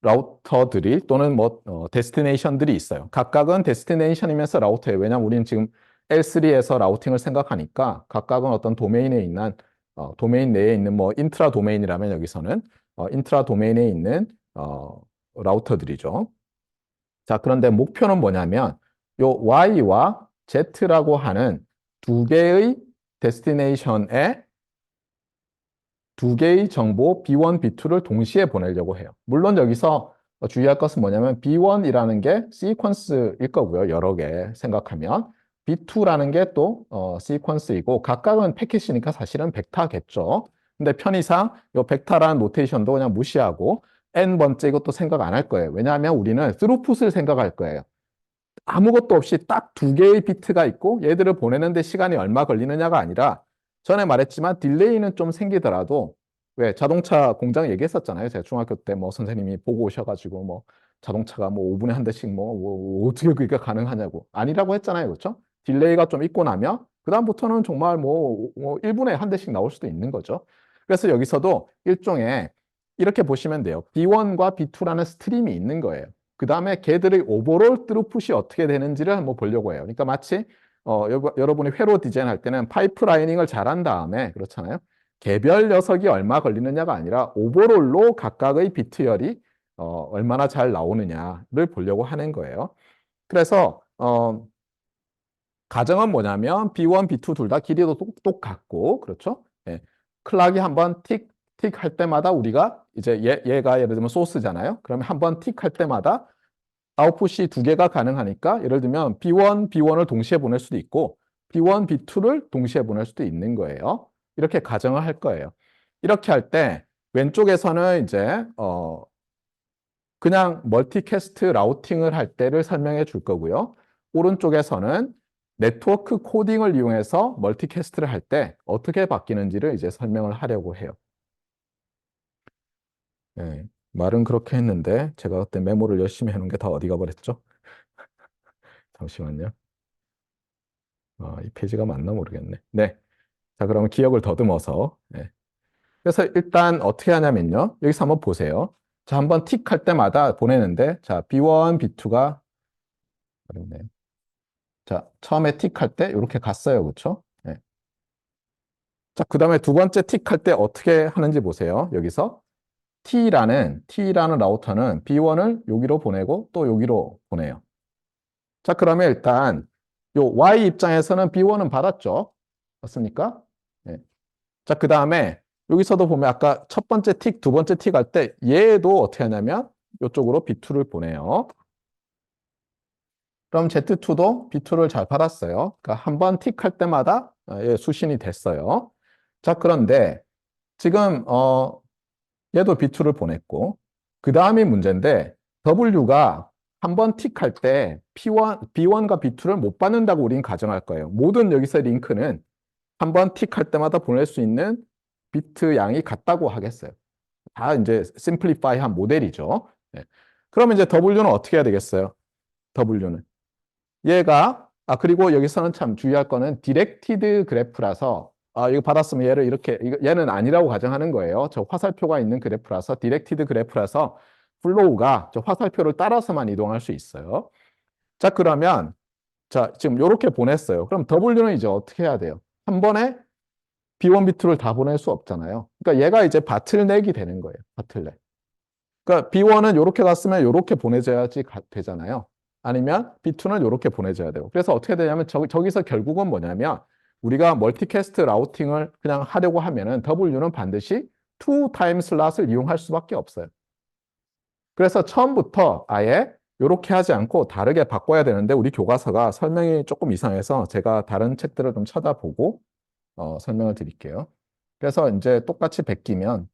라우터들이 또는 뭐 데스티네이션들이 있어요. 각각은 데스티네이션이면서 라우터예요. 왜냐하면 우리는 지금 L3에서 라우팅을 생각하니까 각각은 어떤 도메인에 있는 도메인 내에 있는 뭐 인트라 도메인이라면 여기서는 인트라 도메인에 있는 라우터들이죠. 자, 그런데 목표는 뭐냐면 요 Y와 Z라고 하는 두 개의 데스티네이션에 두 개의 정보 B1, B2를 동시에 보내려고 해요. 물론 여기서 주의할 것은 뭐냐면 B1이라는 게 시퀀스일 거고요. 여러 개 생각하면. B2라는 게 또 시퀀스이고 각각은 패킷이니까 사실은 벡터겠죠. 근데 편의상 이 벡터라는 노테이션도 그냥 무시하고 n번째 이것도 생각 안 할 거예요. 왜냐하면 우리는 스루풋을 생각할 거예요. 아무것도 없이 딱 두 개의 비트가 있고 얘들을 보내는데 시간이 얼마 걸리느냐가 아니라 전에 말했지만 딜레이는 좀 생기더라도 왜 자동차 공장 얘기했었잖아요. 제가 중학교 때 뭐 선생님이 보고 오셔가지고 뭐 자동차가 뭐 5분에 한 대씩 뭐 어떻게 그게 가능하냐고 아니라고 했잖아요. 그렇죠? 딜레이가 좀 있고 나면 그다음부터는 정말 뭐 1분에 한 대씩 나올 수도 있는 거죠. 그래서 여기서도 일종의 이렇게 보시면 돼요. B1과 B2라는 스트림이 있는 거예요. 그 다음에 걔들의 오버롤 트루풋이 어떻게 되는지를 한번 보려고 해요. 그러니까 마치 여러분이 회로 디자인할 때는 파이프라이닝을 잘한 다음에 그렇잖아요. 개별 녀석이 얼마 걸리느냐가 아니라 오버롤로 각각의 비트열이 얼마나 잘 나오느냐를 보려고 하는 거예요. 그래서 가정은 뭐냐면 B1, B2 둘 다 길이도 똑같고 그렇죠? 예. 클락이 한번 틱 할 때마다 우리가 이제 얘가 예를 들면 소스잖아요. 그러면 한번 틱 할 때마다 아웃풋이 두 개가 가능하니까 예를 들면 B1을 동시에 보낼 수도 있고 B1, B2를 동시에 보낼 수도 있는 거예요. 이렇게 가정을 할 거예요. 이렇게 할 때 왼쪽에서는 이제 그냥 멀티캐스트 라우팅을 할 때를 설명해 줄 거고요. 오른쪽에서는 네트워크 코딩을 이용해서 멀티캐스트를 할 때 어떻게 바뀌는지를 이제 설명을 하려고 해요. 네, 말은 그렇게 했는데 제가 그때 메모를 열심히 해놓은 게 다 어디 가버렸죠? 잠시만요. 이 페이지가 맞나 모르겠네. 네. 자, 그러면 기억을 더듬어서. 네. 그래서 일단 어떻게 하냐면요. 여기서 한번 보세요. 자, 한번 틱 할 때마다 보내는데, 자, B1, B2가, 어렵네요. 자, 처음에 틱 할 때 이렇게 갔어요. 그렇죠? 네. 자, 그 다음에 두 번째 틱 할 때 어떻게 하는지 보세요. 여기서. T라는 라우터는 B1을 여기로 보내고 또 여기로 보내요. 자, 그러면 일단 요 Y 입장에서는 B1은 받았죠. 맞습니까? 네. 자, 그 다음에 여기서도 보면 아까 첫 번째 틱, 두 번째 틱 할 때 얘도 어떻게 하냐면 이쪽으로 B2를 보내요. 그럼 Z2도 B2를 잘 받았어요. 그러니까 한 번 틱 할 때마다 수신이 됐어요. 자, 그런데 지금 얘도 B2를 보냈고 그 다음이 문제인데 W가 한 번 틱 할 때 B1과 B2를 못 받는다고 우리는 가정할 거예요. 모든 여기서 링크는 한 번 틱 할 때마다 보낼 수 있는 비트 양이 같다고 하겠어요. 다 이제 심플리파이한 모델이죠. 네. 그러면 이제 W는 어떻게 해야 되겠어요? W는 얘가 그리고 여기서는 참 주의할 거는 디렉티드 그래프라서 이거 받았으면 얘를 이렇게 얘는 아니라고 가정하는 거예요. 저 화살표가 있는 그래프라서 디렉티드 그래프라서 플로우가 저 화살표를 따라서만 이동할 수 있어요. 자, 그러면 자, 지금 이렇게 보냈어요. 그럼 W는 이제 어떻게 해야 돼요? 한 번에 B1, B2를 다 보낼 수 없잖아요. 그러니까 얘가 이제 바틀넥이 되는 거예요. 바틀넥. 그러니까 B1은 이렇게 갔으면 이렇게 보내줘야지 되잖아요. 아니면 B2는 이렇게 보내줘야 되고. 그래서 어떻게 되냐면 저기서 결국은 뭐냐면 우리가 멀티캐스트 라우팅을 그냥 하려고 하면은 W는 반드시 2 타임 슬롯을 이용할 수밖에 없어요. 그래서 처음부터 아예 이렇게 하지 않고 다르게 바꿔야 되는데 우리 교과서가 설명이 조금 이상해서 제가 다른 책들을 좀 찾아보고 설명을 드릴게요. 그래서 이제 똑같이 베끼면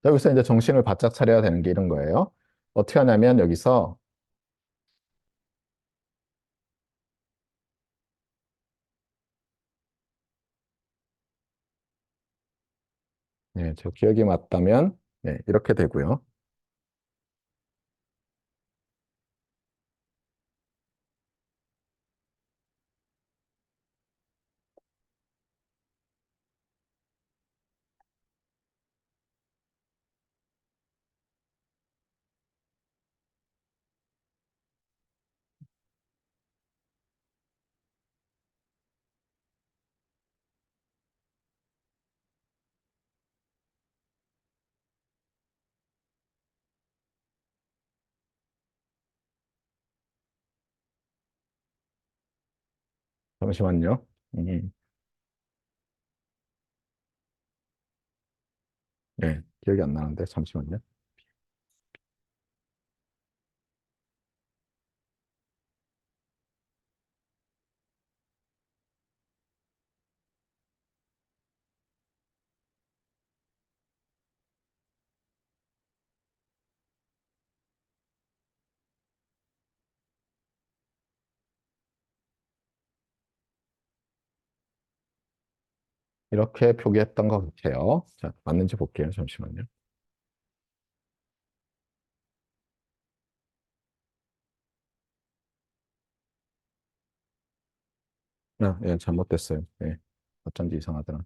여기서 이제 정신을 바짝 차려야 되는 게 이런 거예요. 어떻게 하냐면 여기서 네, 저 기억이 맞다면 네, 이렇게 되고요. 잠시만요. 네, 기억이 안 나는데 잠시만요. 이렇게 표기했던 것 같아요. 자, 맞는지 볼게요. 잠시만요. 예, 잘못됐어요. 예, 어쩐지 이상하더라.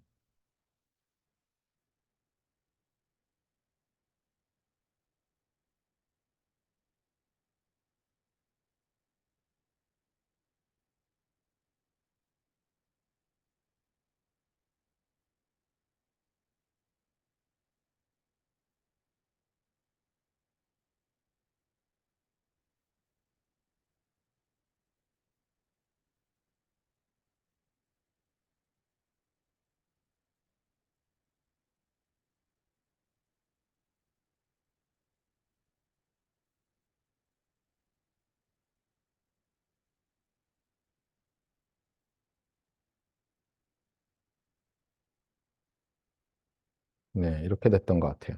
네, 이렇게 됐던 것 같아요.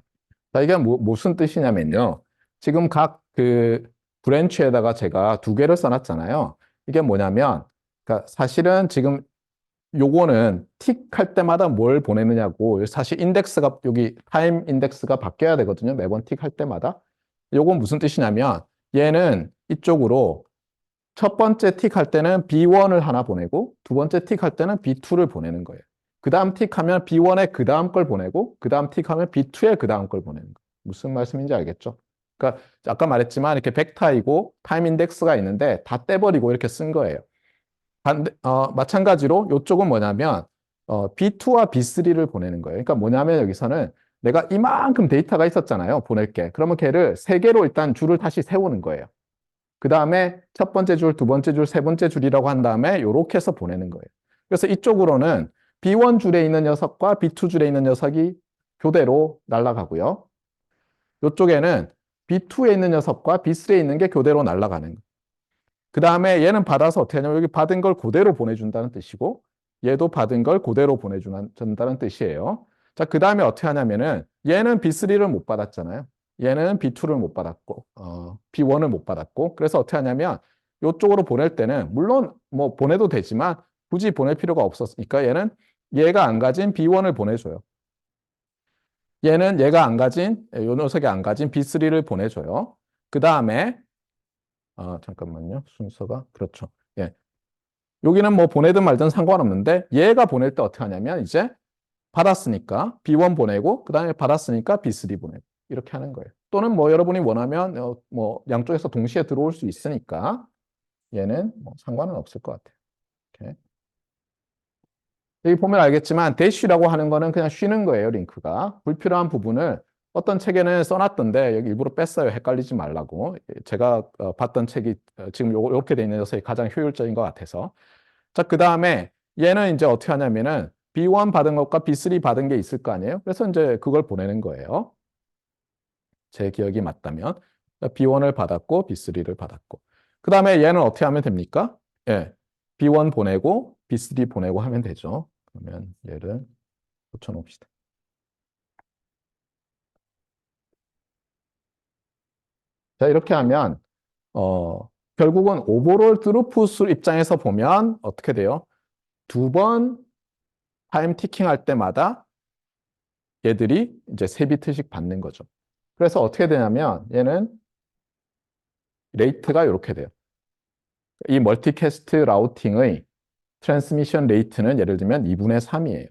자, 이게 무슨 뜻이냐면요. 지금 각 그 브랜치에다가 제가 두 개를 써놨잖아요. 이게 뭐냐면, 그러니까 사실은 지금 요거는 틱 할 때마다 뭘 보내느냐고 사실 인덱스가 여기 타임 인덱스가 바뀌어야 되거든요. 매번 틱 할 때마다. 요건 무슨 뜻이냐면 얘는 이쪽으로 첫 번째 틱 할 때는 B1을 하나 보내고 두 번째 틱 할 때는 B2를 보내는 거예요. 그 다음 틱 하면 B1에 그 다음 걸 보내고, 그 다음 틱 하면 B2에 그 다음 걸 보내는 거. 무슨 말씀인지 알겠죠? 그러니까 아까 말했지만 이렇게 벡터이고 타임 인덱스가 있는데 다 떼버리고 이렇게 쓴 거예요. 마찬가지로 이쪽은 뭐냐면 B2와 B3를 보내는 거예요. 그러니까 뭐냐면 여기서는 내가 이만큼 데이터가 있었잖아요. 보낼 게. 그러면 걔를 세 개로 일단 줄을 다시 세우는 거예요. 그 다음에 첫 번째 줄, 두 번째 줄, 세 번째 줄이라고 한 다음에 이렇게 해서 보내는 거예요. 그래서 이쪽으로는 B1 줄에 있는 녀석과 B2 줄에 있는 녀석이 교대로 날아가고요. 이쪽에는 B2에 있는 녀석과 B3에 있는 게 교대로 날아가는 거예요. 그 다음에 얘는 받아서 어떻게 하냐면 여기 받은 걸 그대로 보내준다는 뜻이고 얘도 받은 걸 그대로 보내준다는 뜻이에요. 자, 그 다음에 어떻게 하냐면은 얘는 B3를 못 받았잖아요. 얘는 B2를 못 받았고 B1을 못 받았고 그래서 어떻게 하냐면 이쪽으로 보낼 때는 물론 뭐 보내도 되지만 굳이 보낼 필요가 없었으니까 얘는 얘가 안 가진 B1을 보내줘요. 얘는 얘가 안 가진 요 녀석이 안 가진 B3를 보내줘요. 그 다음에 잠깐만요. 순서가 그렇죠. 예. 여기는 뭐 보내든 말든 상관없는데 얘가 보낼 때 어떻게 하냐면 이제 받았으니까 B1 보내고 그다음에 받았으니까 B3 보내고 이렇게 하는 거예요. 또는 뭐 여러분이 원하면 뭐 양쪽에서 동시에 들어올 수 있으니까 얘는 뭐 상관은 없을 것 같아요. 이렇게. 여기 보면 알겠지만 대쉬라고 하는 거는 그냥 쉬는 거예요. 링크가. 불필요한 부분을 어떤 책에는 써놨던데 여기 일부러 뺐어요. 헷갈리지 말라고. 제가 봤던 책이 지금 이렇게 돼 있는 녀석이 가장 효율적인 것 같아서. 자, 그 다음에 얘는 이제 어떻게 하냐면은 B1 받은 것과 B3 받은 게 있을 거 아니에요? 그래서 이제 그걸 보내는 거예요. 제 기억이 맞다면. B1을 받았고 B3를 받았고. 그 다음에 얘는 어떻게 하면 됩니까? 예. B1 보내고 B3 보내고 하면 되죠. 그러면 얘를 붙여놓읍시다. 자, 이렇게 하면 결국은 오버롤 트루풋 입장에서 보면 어떻게 돼요? 두 번 타임 티킹 할 때마다 얘들이 이제 3비트씩 받는 거죠. 그래서 어떻게 되냐면 얘는 레이트가 이렇게 돼요. 이 멀티캐스트 라우팅의 트랜스미션 레이트는 예를 들면 2분의 3이에요.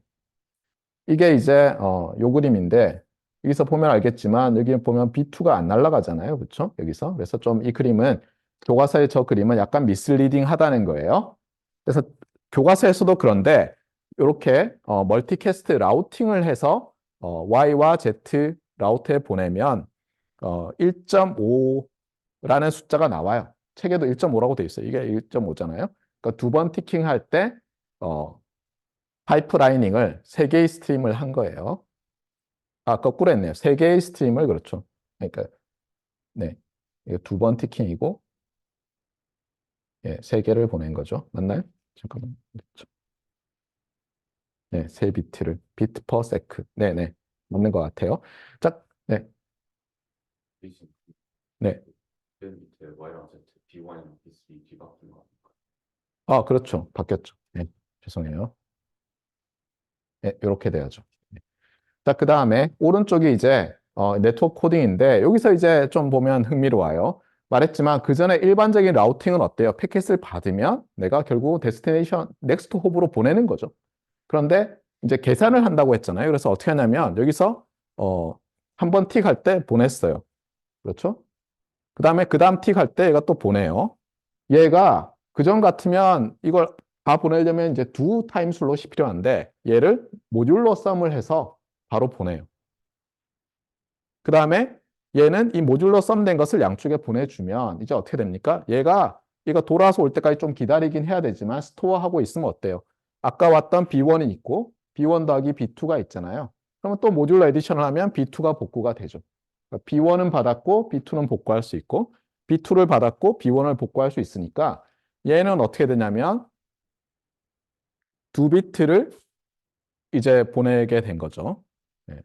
이게 이제 요 그림인데 여기서 보면 알겠지만 여기 보면 B2가 안 날아가잖아요. 그렇죠? 여기서. 그래서 좀 이 그림은 교과서의 저 그림은 약간 미슬리딩 하다는 거예요. 그래서 교과서에서도 그런데 이렇게 멀티캐스트 라우팅을 해서 Y와 Z 라우트에 보내면 1.5라는 숫자가 나와요. 책에도 1.5라고 돼 있어요. 이게 1.5잖아요. 그러니까 두 번 티킹할 때 파이프라이닝을 세 개의 스트림을 한 거예요. 거꾸로 했네요. 세 개의 스트림을 그렇죠. 그러니까 네, 이거 두 번 티킹이고 예, 세 개를 보낸 거죠. 맞나요? 잠깐만. 그렇죠. 네, 세 비트를 비트 퍼 세크. 네, 네, 맞는 것 같아요. 자, 네, 네. 맨 밑에 Y랑 Z, B1이랑 B3 뒤바뀐 거 아닐까? 그렇죠. 바뀌었죠. 네, 죄송해요. 네, 이렇게 돼야죠. 네. 자, 그 다음에 오른쪽이 이제 네트워크 코딩인데 여기서 이제 좀 보면 흥미로워요. 말했지만 그 전에 일반적인 라우팅은 어때요? 패킷을 받으면 내가 결국 데스티네이션 넥스트 홉으로 보내는 거죠. 그런데 이제 계산을 한다고 했잖아요. 그래서 어떻게 하냐면 여기서 한 번 틱 할 때 보냈어요. 그렇죠? 그 다음 틱 할 때 얘가 또 보내요. 얘가 그전 같으면 이걸 다 보내려면 이제 두 타임 슬롯이 필요한데 얘를 모듈로 썸을 해서 바로 보내요. 그 다음에 얘는 이 모듈로 썸된 것을 양쪽에 보내주면 이제 어떻게 됩니까? 얘가 돌아서 올 때까지 좀 기다리긴 해야 되지만 스토어하고 있으면 어때요? 아까 왔던 B1이 있고 B1 더하기 B2가 있잖아요. 그러면 또 모듈로 에디션을 하면 B2가 복구가 되죠. 그러니까 B1은 받았고 B2는 복구할 수 있고 B2를 받았고 B1을 복구할 수 있으니까 얘는 어떻게 되냐면 두 비트를 이제 보내게 된 거죠. 네,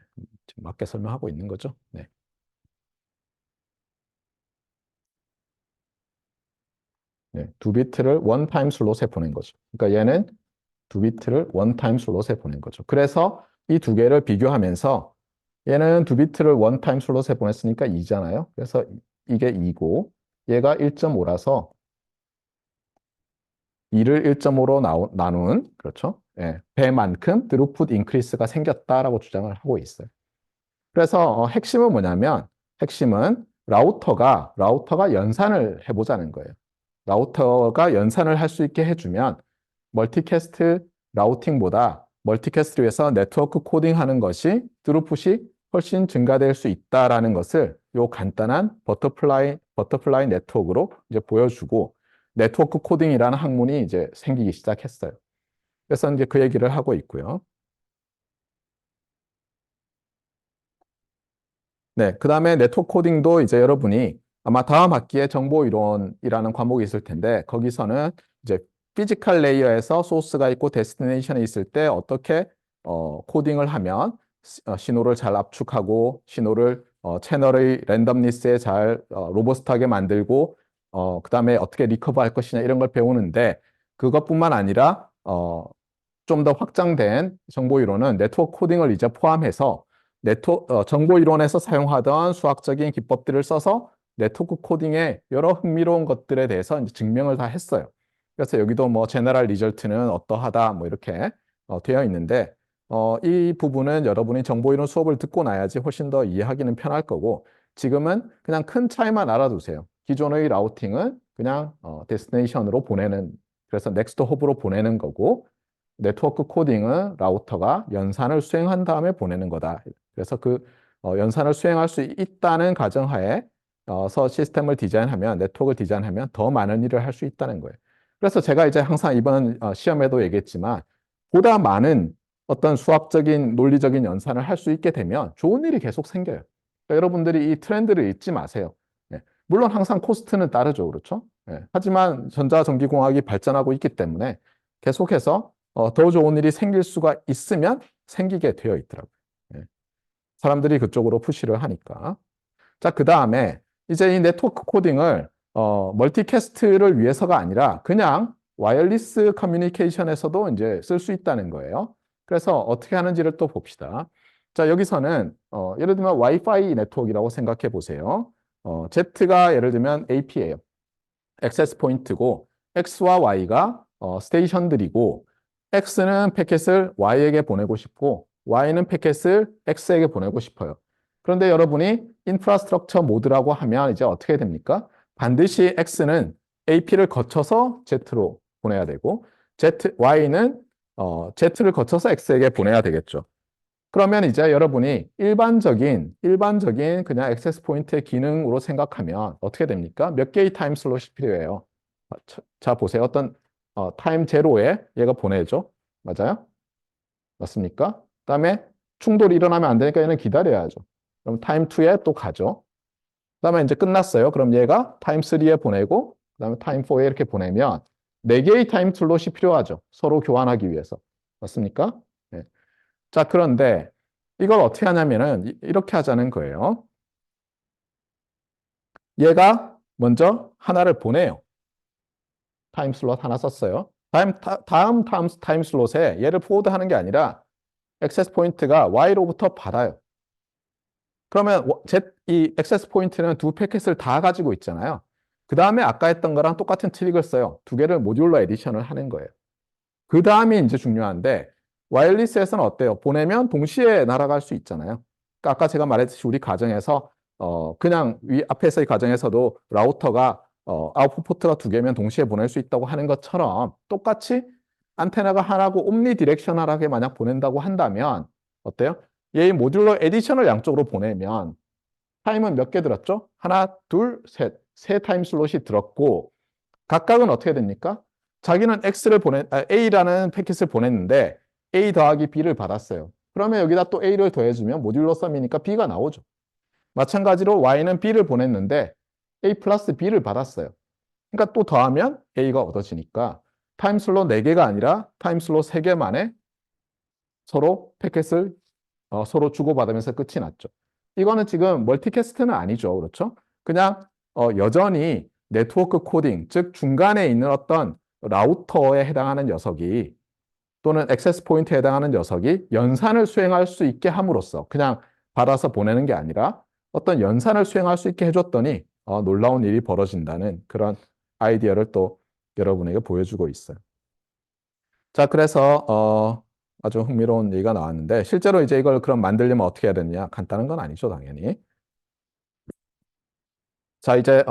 지금 맞게 설명하고 있는 거죠. 네. 네, 두 비트를 원 타임 슬롯에 보낸 거죠. 그러니까 얘는 두 비트를 원 타임 슬롯에 보낸 거죠. 그래서 이 두 개를 비교하면서 얘는 두 비트를 원 타임 슬롯에 보냈으니까 2잖아요. 그래서 이게 2고 얘가 1.5라서 2를 1.5로 나눈 그렇죠? 배만큼 드루풋 인크리스가 생겼다라고 주장을 하고 있어요. 그래서 핵심은 뭐냐면 핵심은 라우터가 연산을 해보자는 거예요. 라우터가 연산을 할 수 있게 해주면 멀티캐스트 라우팅보다 멀티캐스트를 위해서 네트워크 코딩하는 것이 드루풋이 훨씬 증가될 수 있다라는 것을 요 간단한 버터플라이 네트워크로 이제 보여주고 네트워크 코딩이라는 학문이 이제 생기기 시작했어요. 그래서 이제 그 얘기를 하고 있고요. 네, 그 다음에 네트워크 코딩도 이제 여러분이 아마 다음 학기에 정보이론이라는 과목이 있을 텐데 거기서는 이제 피지컬 레이어에서 소스가 있고 데스티네이션이 있을 때 어떻게 코딩을 하면 신호를 잘 압축하고 신호를 채널의 랜덤니스에 잘 로버스트하게 만들고 그 다음에 어떻게 리커버할 것이냐 이런 걸 배우는데 그것뿐만 아니라 좀 더 확장된 정보이론은 네트워크 코딩을 이제 포함해서 정보이론에서 사용하던 수학적인 기법들을 써서 네트워크 코딩의 여러 흥미로운 것들에 대해서 이제 증명을 다 했어요. 그래서 여기도 뭐 제너럴 리절트는 어떠하다 뭐 이렇게 되어 있는데 이 부분은 여러분이 정보이론 수업을 듣고 나야지 훨씬 더 이해하기는 편할 거고 지금은 그냥 큰 차이만 알아두세요. 기존의 라우팅은 그냥 데스티네이션으로 보내는 그래서 넥스트 홉으로 보내는 거고 네트워크 코딩은 라우터가 연산을 수행한 다음에 보내는 거다. 그래서 그 연산을 수행할 수 있다는 가정하에서 시스템을 디자인하면 네트워크를 디자인하면 더 많은 일을 할 수 있다는 거예요. 그래서 제가 이제 항상 이번 시험에도 얘기했지만 보다 많은 어떤 수학적인 논리적인 연산을 할 수 있게 되면 좋은 일이 계속 생겨요. 그러니까 여러분들이 이 트렌드를 잊지 마세요. 예. 물론 항상 코스트는 따르죠, 그렇죠? 예. 하지만 전자전기공학이 발전하고 있기 때문에 계속해서 더 좋은 일이 생길 수가 있으면 생기게 되어 있더라고요. 예. 사람들이 그쪽으로 푸시를 하니까. 자, 그 다음에 이제 이 네트워크 코딩을 멀티캐스트를 위해서가 아니라 그냥 와이어리스 커뮤니케이션에서도 이제 쓸 수 있다는 거예요. 그래서 어떻게 하는지를 또 봅시다. 자, 여기서는 예를 들면 와이파이 네트워크라고 생각해 보세요. Z가 예를 들면 AP예요. 액세스 포인트고 X와 Y가 스테이션들이고 X는 패킷을 Y에게 보내고 싶고 Y는 패킷을 X에게 보내고 싶어요. 그런데 여러분이 인프라스트럭처 모드라고 하면 이제 어떻게 됩니까? 반드시 X는 AP를 거쳐서 Z로 보내야 되고 Y는 Z를 거쳐서 X에게 보내야 되겠죠. 그러면 이제 여러분이 일반적인 그냥 액세스 포인트의 기능으로 생각하면 어떻게 됩니까? 몇 개의 타임 슬롯이 필요해요. 자, 보세요. 어떤 타임 제로에 얘가 보내죠. 맞아요? 맞습니까? 그다음에 충돌이 일어나면 안 되니까 얘는 기다려야죠. 그럼 타임 2에 또 가죠. 그다음에 이제 끝났어요. 그럼 얘가 타임 3에 보내고 그다음에 타임 4에 이렇게 보내면 4개의 타임 슬롯이 필요하죠. 서로 교환하기 위해서. 맞습니까? 네. 자, 그런데 이걸 어떻게 하냐면은 이렇게 하자는 거예요. 얘가 먼저 하나를 보내요. 타임 슬롯 하나 썼어요. 다음 타임 슬롯에 얘를 포워드하는 게 아니라 액세스 포인트가 Y로부터 받아요. 그러면 이 액세스 포인트는 두 패킷을 다 가지고 있잖아요. 그 다음에 아까 했던 거랑 똑같은 트릭을 써요. 두 개를 모듈러 에디션을 하는 거예요. 그 다음이 이제 중요한데 와이어리스에서는 어때요? 보내면 동시에 날아갈 수 있잖아요. 그러니까 아까 제가 말했듯이 우리 가정에서 그냥 앞에서의 가정에서도 라우터가 아웃풋 포트가 두 개면 동시에 보낼 수 있다고 하는 것처럼 똑같이 안테나가 하나고 옴니 디렉셔널하게 만약 보낸다고 한다면 어때요? 얘 모듈러 에디션을 양쪽으로 보내면 타임은 몇 개 들었죠? 하나, 둘, 셋. 세 타임 슬롯이 들었고 각각은 어떻게 됩니까? 자기는 A라는 패킷을 보냈는데 A 더하기 B를 받았어요. 그러면 여기다 또 A를 더해주면 모듈러 썸이니까 B가 나오죠. 마찬가지로 Y는 B를 보냈는데 A 플러스 B를 받았어요. 그러니까 또 더하면 A가 얻어지니까 타임 슬롯 4개가 아니라 타임 슬롯 3개 만에 서로 패킷을 서로 주고받으면서 끝이 났죠. 이거는 지금 멀티캐스트는 아니죠. 그렇죠? 그냥 여전히 네트워크 코딩, 즉 중간에 있는 어떤 라우터에 해당하는 녀석이 또는 액세스 포인트에 해당하는 녀석이 연산을 수행할 수 있게 함으로써 그냥 받아서 보내는 게 아니라 어떤 연산을 수행할 수 있게 해줬더니 놀라운 일이 벌어진다는 그런 아이디어를 또 여러분에게 보여주고 있어요. 자, 그래서 아주 흥미로운 얘기가 나왔는데 실제로 이제 이걸 그럼 만들려면 어떻게 해야 되느냐? 간단한 건 아니죠, 당연히. 자, 이제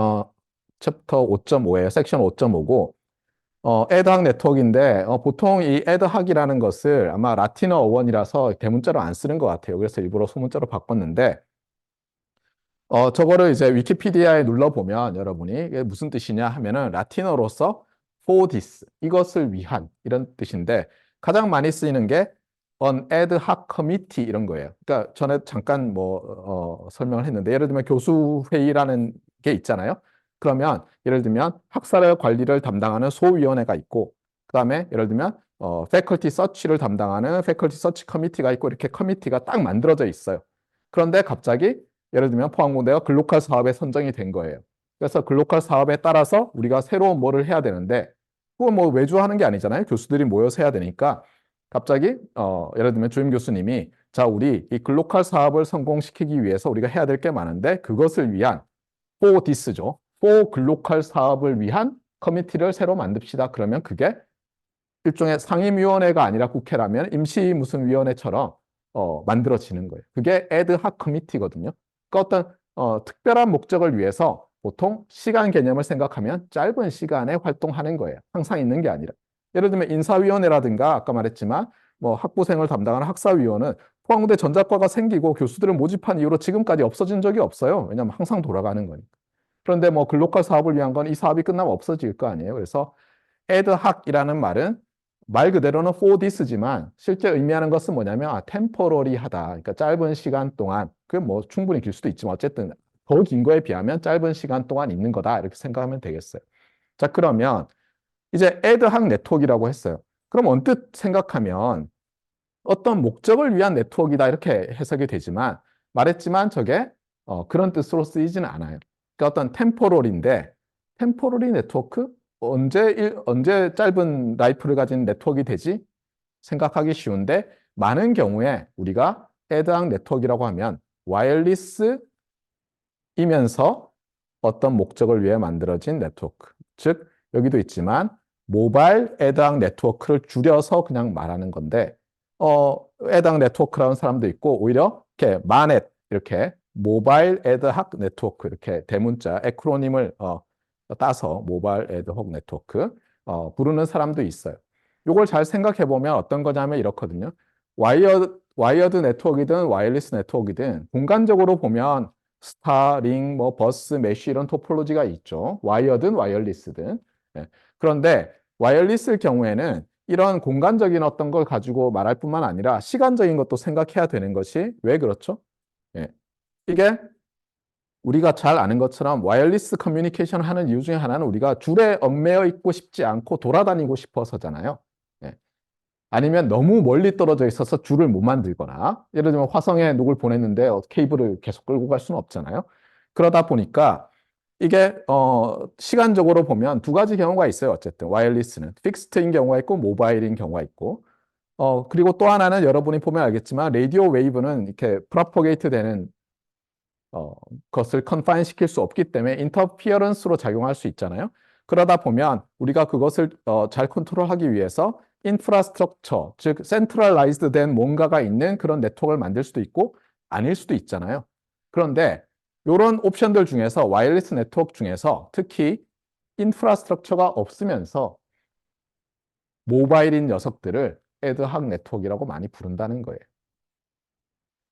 챕터 5.5예요. 섹션 5.5고 애드학 네트워크인데 보통 이 애드학이라는 것을 아마 라틴어 어원이라서 대문자로 안 쓰는 것 같아요. 그래서 일부러 소문자로 바꿨는데 저거를 이제 위키피디아에 눌러보면 여러분이 이게 무슨 뜻이냐 하면은 라틴어로서 for this, 이것을 위한 이런 뜻인데 가장 많이 쓰이는 게 on ad hoc committee 이런 거예요. 그러니까 전에 잠깐 설명을 했는데 예를 들면 교수회의라는 게 있잖아요. 그러면 예를 들면 학사의 관리를 담당하는 소위원회가 있고 그다음에 예를 들면 faculty search를 담당하는 faculty search committee가 있고 이렇게 커미티가 딱 만들어져 있어요. 그런데 갑자기 예를 들면 포항공대가 글로컬 사업에 선정이 된 거예요. 그래서 글로컬 사업에 따라서 우리가 새로운 뭐를 해야 되는데 그건 뭐 외주하는 게 아니잖아요. 교수들이 모여서 해야 되니까 갑자기 예를 들면 주임 교수님이 자 우리 이 글로컬 사업을 성공시키기 위해서 우리가 해야 될 게 많은데 그것을 위한 for this죠. for 글로컬 사업을 위한 커미티를 새로 만듭시다. 그러면 그게 일종의 상임위원회가 아니라 국회라면 임시 무슨 위원회처럼 만들어지는 거예요. 그게 애드학 커미티거든요. 그러니까 어떤 특별한 목적을 위해서 보통 시간 개념을 생각하면 짧은 시간에 활동하는 거예요. 항상 있는 게 아니라. 예를 들면 인사위원회라든가 아까 말했지만 뭐 학부생을 담당하는 학사위원은 포항대 전자과가 생기고 교수들을 모집한 이후로 지금까지 없어진 적이 없어요. 왜냐하면 항상 돌아가는 거니까. 그런데 뭐 글로컬 사업을 위한 건 이 사업이 끝나면 없어질 거 아니에요. 그래서 adhoc이라는 말은 말 그대로는 for this지만 실제 의미하는 것은 뭐냐면 temporary하다. 그러니까 짧은 시간 동안 그게 뭐 충분히 길 수도 있지만 어쨌든 더 긴 거에 비하면 짧은 시간 동안 있는 거다. 이렇게 생각하면 되겠어요. 자, 그러면 이제 adhoc 네트워크라고 했어요. 그럼 언뜻 생각하면 어떤 목적을 위한 네트워크이다 이렇게 해석이 되지만 말했지만 저게 그런 뜻으로 쓰이지는 않아요. 그러니까 어떤 템포럴인데 템포러리 네트워크? 언제 짧은 라이프를 가진 네트워크가 되지? 생각하기 쉬운데 많은 경우에 우리가 애드학 네트워크라고 하면 와이어리스이면서 어떤 목적을 위해 만들어진 네트워크. 즉 여기도 있지만 모바일 애드학 네트워크를 줄여서 그냥 말하는 건데 애드학 네트워크라는 사람도 있고 오히려 이렇게 마넷 이렇게 모바일 애드학 네트워크 이렇게 대문자 에크로님을 따서 모바일 애드혹 네트워크 부르는 사람도 있어요. 이걸 잘 생각해 보면 어떤 거냐면 이렇거든요. 와이어드 네트워크이든 와이어리스 네트워크이든 공간적으로 보면 스타, 링, 뭐 버스, 메쉬 이런 토폴로지가 있죠. 와이어든 와이어리스든. 예. 그런데 와이어리스의 경우에는 이런 공간적인 어떤 걸 가지고 말할 뿐만 아니라 시간적인 것도 생각해야 되는 것이 왜 그렇죠? 예. 이게 우리가 잘 아는 것처럼 와이어리스 커뮤니케이션 하는 이유 중에 하나는 우리가 줄에 얽매여 있고 싶지 않고 돌아다니고 싶어서잖아요. 예. 아니면 너무 멀리 떨어져 있어서 줄을 못 만들거나 예를 들면 화성에 누굴 보냈는데 케이블을 계속 끌고 갈 수는 없잖아요. 그러다 보니까 이게 시간적으로 보면 두 가지 경우가 있어요. 어쨌든 와이어리스는 픽스트인 경우가 있고 모바일인 경우가 있고 그리고 또 하나는 여러분이 보면 알겠지만 라디오 웨이브는 이렇게 프로포게이트 되는 것을 컨파인 시킬 수 없기 때문에 인터피어런스로 작용할 수 있잖아요. 그러다 보면 우리가 그것을 잘 컨트롤하기 위해서 인프라스트럭처, 즉 센트럴라이즈드 된 뭔가가 있는 그런 네트워크를 만들 수도 있고 아닐 수도 있잖아요. 그런데 이런 옵션들 중에서 와이어리스 네트워크 중에서 특히 인프라스트럭처가 없으면서 모바일인 녀석들을 애드학 네트워크라고 많이 부른다는 거예요.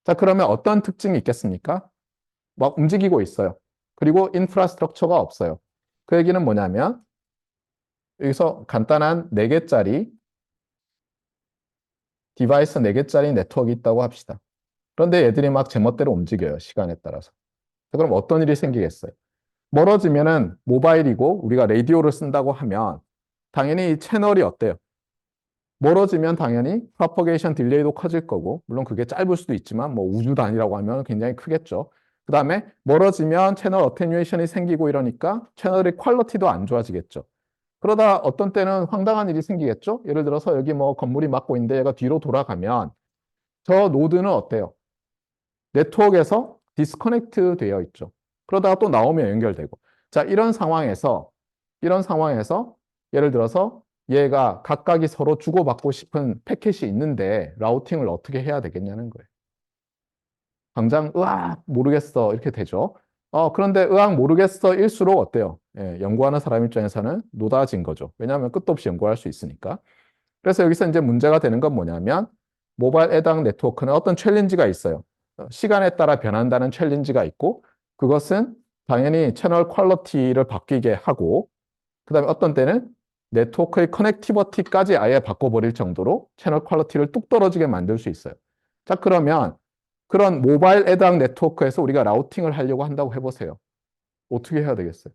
자, 그러면 어떤 특징이 있겠습니까? 막 움직이고 있어요. 그리고 인프라스트럭처가 없어요. 그 얘기는 뭐냐면 여기서 간단한 4개짜리 디바이스 4개짜리 네트워크 있다고 합시다. 그런데 얘들이 막 제멋대로 움직여요. 시간에 따라서. 그럼 어떤 일이 생기겠어요? 멀어지면은 모바일이고 우리가 라디오를 쓴다고 하면 당연히 이 채널이 어때요? 멀어지면 당연히 프로퍼게이션 딜레이도 커질 거고 물론 그게 짧을 수도 있지만 뭐 우주 단위라고 하면 굉장히 크겠죠. 그 다음에 멀어지면 채널 어테뉴에이션이 생기고 이러니까 채널의 퀄리티도 안 좋아지겠죠. 그러다 어떤 때는 황당한 일이 생기겠죠. 예를 들어서 여기 뭐 건물이 막고 있는데 얘가 뒤로 돌아가면 저 노드는 어때요? 네트워크에서 디스커넥트 되어 있죠. 그러다가 또 나오면 연결되고. 자, 이런 상황에서 예를 들어서 얘가 각각이 서로 주고받고 싶은 패킷이 있는데 라우팅을 어떻게 해야 되겠냐는 거예요. 당장 으악 모르겠어 이렇게 되죠. 그런데 으악 모르겠어 일수록 어때요? 예, 연구하는 사람 입장에서는 노다진 거죠. 왜냐하면 끝도 없이 연구할 수 있으니까. 그래서 여기서 이제 문제가 되는 건 뭐냐면 모바일 애당 네트워크는 어떤 챌린지가 있어요. 시간에 따라 변한다는 챌린지가 있고 그것은 당연히 채널 퀄리티를 바뀌게 하고 그다음에 어떤 때는 네트워크의 커넥티비티까지 아예 바꿔버릴 정도로 채널 퀄리티를 뚝 떨어지게 만들 수 있어요. 자, 그러면 그런 모바일 애당 네트워크에서 우리가 라우팅을 하려고 한다고 해보세요. 어떻게 해야 되겠어요?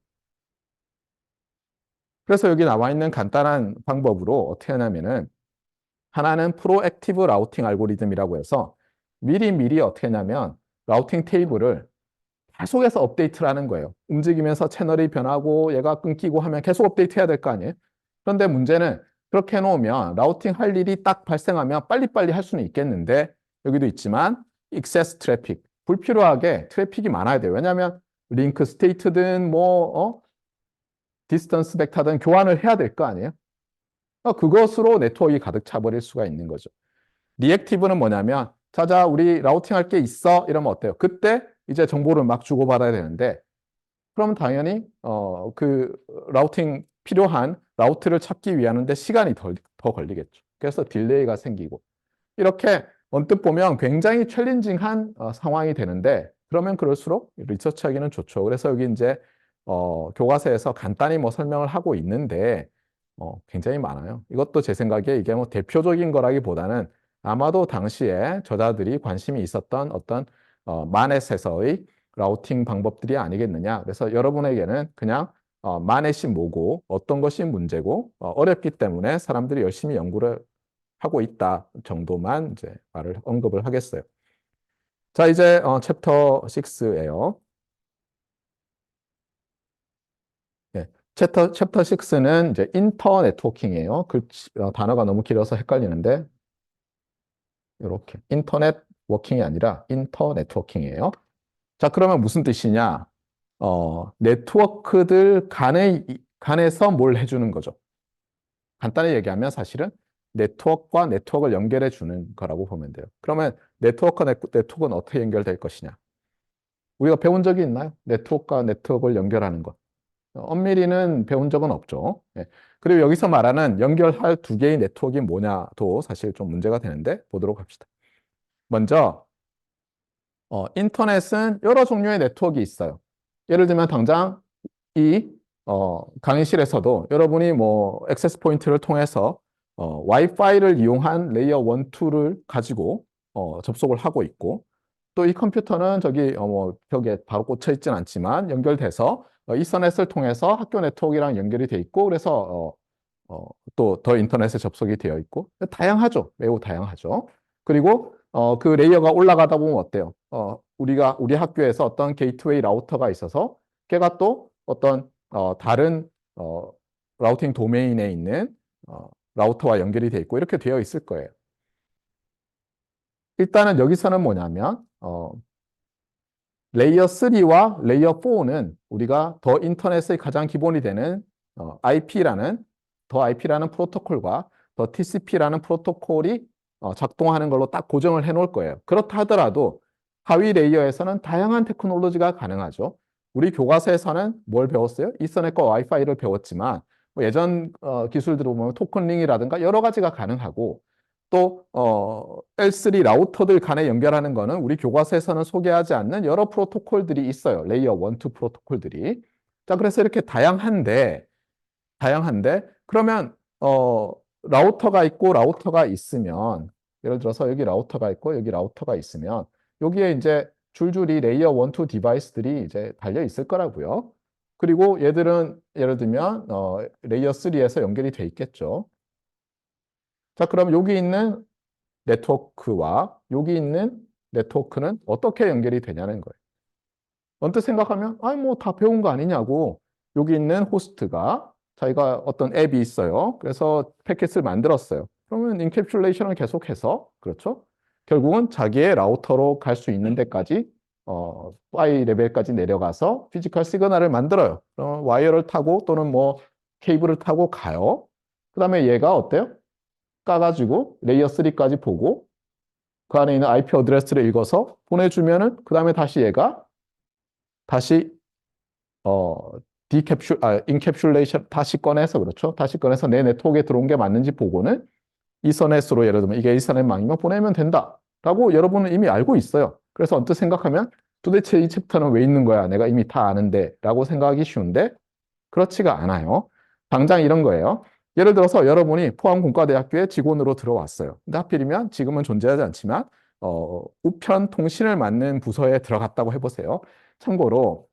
그래서 여기 나와 있는 간단한 방법으로 어떻게 하냐면은 하나는 프로액티브 라우팅 알고리즘이라고 해서 미리미리 어떻게 하냐면 라우팅 테이블을 계속해서 업데이트를 하는 거예요. 움직이면서 채널이 변하고 얘가 끊기고 하면 계속 업데이트 해야 될 거 아니에요? 그런데 문제는 그렇게 해놓으면 라우팅 할 일이 딱 발생하면 빨리빨리 할 수는 있겠는데 여기도 있지만 excess 트래픽, 불필요하게 트래픽이 많아야 돼요. 왜냐하면 링크 스테이트든 디스턴스 벡터든 교환을 해야 될 거 아니에요? 그것으로 네트워크가 가득 차버릴 수가 있는 거죠. 리액티브는 뭐냐면 자자 우리 라우팅 할 게 있어 이러면 어때요? 그때 이제 정보를 막 주고받아야 되는데 그럼 당연히 그 라우팅 필요한 라우트를 찾기 위하는데 시간이 더 걸리겠죠. 그래서 딜레이가 생기고 이렇게 언뜻 보면 굉장히 챌린징한 상황이 되는데 그러면 그럴수록 리서치하기는 좋죠. 그래서 여기 이제 교과서에서 간단히 뭐 설명을 하고 있는데 굉장히 많아요. 이것도 제 생각에 이게 뭐 대표적인 거라기보다는 아마도 당시에 저자들이 관심이 있었던 어떤 마넷에서의 라우팅 방법들이 아니겠느냐. 그래서 여러분에게는 그냥 마넷이 뭐고 어떤 것이 문제고 어렵기 때문에 사람들이 열심히 연구를 하고 있다 정도만 이제 언급을 하겠어요. 자, 이제 챕터 6예요. 네. 챕터 6는 이제 인터 네트워킹이에요. 단어가 너무 길어서 헷갈리는데 이렇게 인터넷 워킹이 아니라 인터 네트워킹이에요. 자, 그러면 무슨 뜻이냐? 네트워크들 간에서 뭘 해주는 거죠. 간단히 얘기하면 사실은 네트워크와 네트워크를 연결해 주는 거라고 보면 돼요. 그러면 네트워크와 네트워크는 어떻게 연결될 것이냐? 우리가 배운 적이 있나요? 네트워크와 네트워크를 연결하는 것. 엄밀히는 배운 적은 없죠. 예. 그리고 여기서 말하는 연결할 두 개의 네트워크가 뭐냐도 사실 좀 문제가 되는데 보도록 합시다. 먼저 인터넷은 여러 종류의 네트워크가 있어요. 예를 들면 당장 이 강의실에서도 여러분이 뭐 액세스 포인트를 통해서 와이파이를 이용한 레이어 1, 2를 가지고 접속을 하고 있고 또 이 컴퓨터는 저기 뭐 벽에 바로 꽂혀 있진 않지만 연결돼서 이서넷을 통해서 학교 네트워크랑 연결이 돼 있고 그래서 또 더 인터넷에 접속이 되어 있고 다양하죠. 매우 다양하죠. 그리고 그 레이어가 올라가다 보면 어때요? 우리 학교에서 어떤 게이트웨이 라우터가 있어서 걔가 또 어떤 다른 라우팅 도메인에 있는 라우터와 연결이 돼 있고 이렇게 되어 있을 거예요. 일단은 여기서는 뭐냐면 레이어 3와 레이어 4는 우리가 더 인터넷의 가장 기본이 되는 IP라는 프로토콜과 더 TCP라는 프로토콜이 작동하는 걸로 딱 고정을 해 놓을 거예요. 그렇다 하더라도 하위 레이어에서는 다양한 테크놀로지가 가능하죠. 우리 교과서에서는 뭘 배웠어요? 이서넷과 와이파이를 배웠지만 뭐 예전 기술들을 보면 토큰링이라든가 여러 가지가 가능하고 또 L3 라우터들 간에 연결하는 거는 우리 교과서에서는 소개하지 않는 여러 프로토콜들이 있어요. 레이어 1, 2 프로토콜들이. 자, 그래서 이렇게 다양한데 그러면 라우터가 있고 라우터가 있으면 예를 들어서 여기 라우터가 있고 여기 라우터가 있으면 여기에 이제 줄줄이 레이어 1, 2 디바이스들이 이제 달려 있을 거라고요. 그리고 얘들은 예를 들면 레이어 3에서 연결이 돼 있겠죠. 자, 그럼 여기 있는 네트워크와 여기 있는 네트워크는 어떻게 연결이 되냐는 거예요. 언뜻 생각하면 아니 뭐 다 배운 거 아니냐고 여기 있는 호스트가 자기가 어떤 앱이 있어요. 그래서 패킷을 만들었어요. 그러면 인캡슐레이션을 계속해서 그렇죠? 결국은 자기의 라우터로 갈 수 있는 데까지 파이 레벨까지 내려가서 피지컬 시그널을 만들어요. 그럼 와이어를 타고 또는 뭐 케이블을 타고 가요. 그 다음에 얘가 어때요? 까가지고 레이어 3까지 보고 그 안에 있는 IP 어드레스를 읽어서 보내주면은 그 다음에 다시 얘가 다시 인캡슐레이션 다시 꺼내서 그렇죠. 다시 꺼내서 내 네트워크에 들어온 게 맞는지 보고는 이서넷으로 예를 들면 이게 이서넷망이면 보내면 된다라고 여러분은 이미 알고 있어요. 그래서 언뜻 생각하면 도대체 이 챕터는 왜 있는 거야? 내가 이미 다 아는데 라고 생각하기 쉬운데 그렇지가 않아요. 당장 이런 거예요. 예를 들어서 여러분이 포항공과대학교에 직원으로 들어왔어요. 근데 하필이면 지금은 존재하지 않지만 우편 통신을 맡는 부서에 들어갔다고 해보세요. 참고로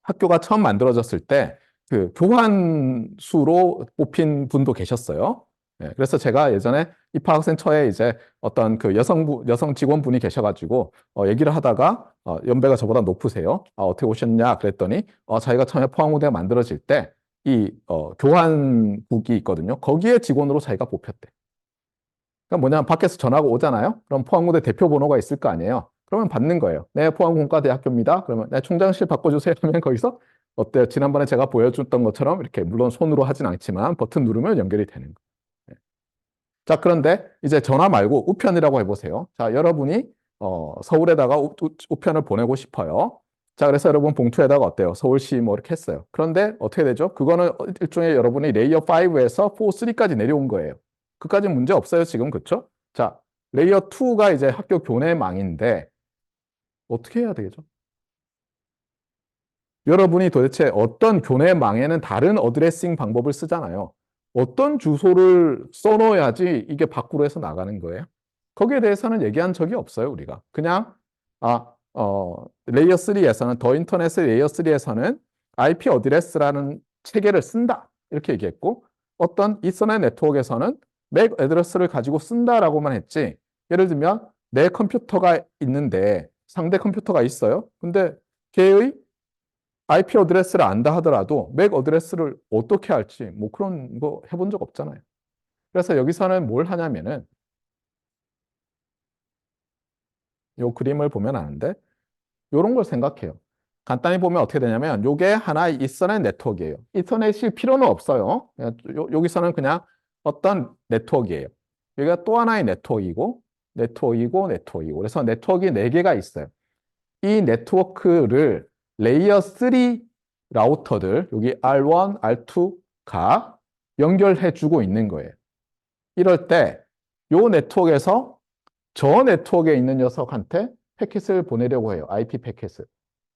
학교가 처음 만들어졌을 때 그 교환수로 뽑힌 분도 계셨어요. 예, 그래서 제가 예전에 입학학생처에 이제 어떤 그 여성 직원분이 계셔가지고 얘기를 하다가 연배가 저보다 높으세요. 어떻게 오셨냐 그랬더니 자기가 처음에 포항공대가 만들어질 때 이 교환국이 있거든요. 거기에 직원으로 자기가 뽑혔대. 그러니까 뭐냐면 밖에서 전화가 오잖아요. 그럼 포항공대 대표 번호가 있을 거 아니에요. 그러면 받는 거예요. 네, 포항공과대학교입니다. 그러면 네, 총장실 바꿔주세요 하면 거기서 어때요? 지난번에 제가 보여줬던 것처럼 이렇게 물론 손으로 하진 않지만 버튼 누르면 연결이 되는 거예요. 네. 자, 그런데 이제 전화 말고 우편이라고 해보세요. 자, 여러분이 서울에다가 우편을 보내고 싶어요. 자, 그래서 여러분 봉투에다가 어때요? 서울시 뭐 이렇게 했어요. 그런데 어떻게 되죠? 그거는 일종의 여러분이 레이어 5에서 4, 3까지 내려온 거예요. 그까지 문제 없어요, 지금. 그렇죠? 자, 레이어 2가 이제 학교 교내망인데 어떻게 해야 되겠죠? 여러분이 도대체 어떤 교내망에는 다른 어드레싱 방법을 쓰잖아요. 어떤 주소를 써놓아야지 이게 밖으로 해서 나가는 거예요? 거기에 대해서는 얘기한 적이 없어요, 우리가. 그냥, 레이어 3에서는, 더 인터넷 레이어 3에서는 IP 어드레스라는 체계를 쓴다. 이렇게 얘기했고, 어떤 이서넷 네트워크에서는 맥 어드레스를 가지고 쓴다라고만 했지, 예를 들면 내 컴퓨터가 있는데 상대 컴퓨터가 있어요. 근데 걔의 IP 어드레스를 안다 하더라도 맥 어드레스를 어떻게 할지 뭐 그런 거 해본 적 없잖아요. 그래서 여기서는 뭘 하냐면은 요 그림을 보면 아는데 요런 걸 생각해요. 간단히 보면 어떻게 되냐면 요게 하나의 이서넷 네트워크예요. 이터넷일 필요는 없어요. 여기서는 그냥 어떤 네트워크예요. 여기가 또 하나의 네트워크이고 네트워크이고 그래서 네트워크 4개가 있어요. 이 네트워크를 레이어 3 라우터들 여기 R1, R2가 연결해 주고 있는 거예요. 이럴 때 이 네트워크에서 저 네트워크에 있는 녀석한테 패킷을 보내려고 해요. IP 패킷을.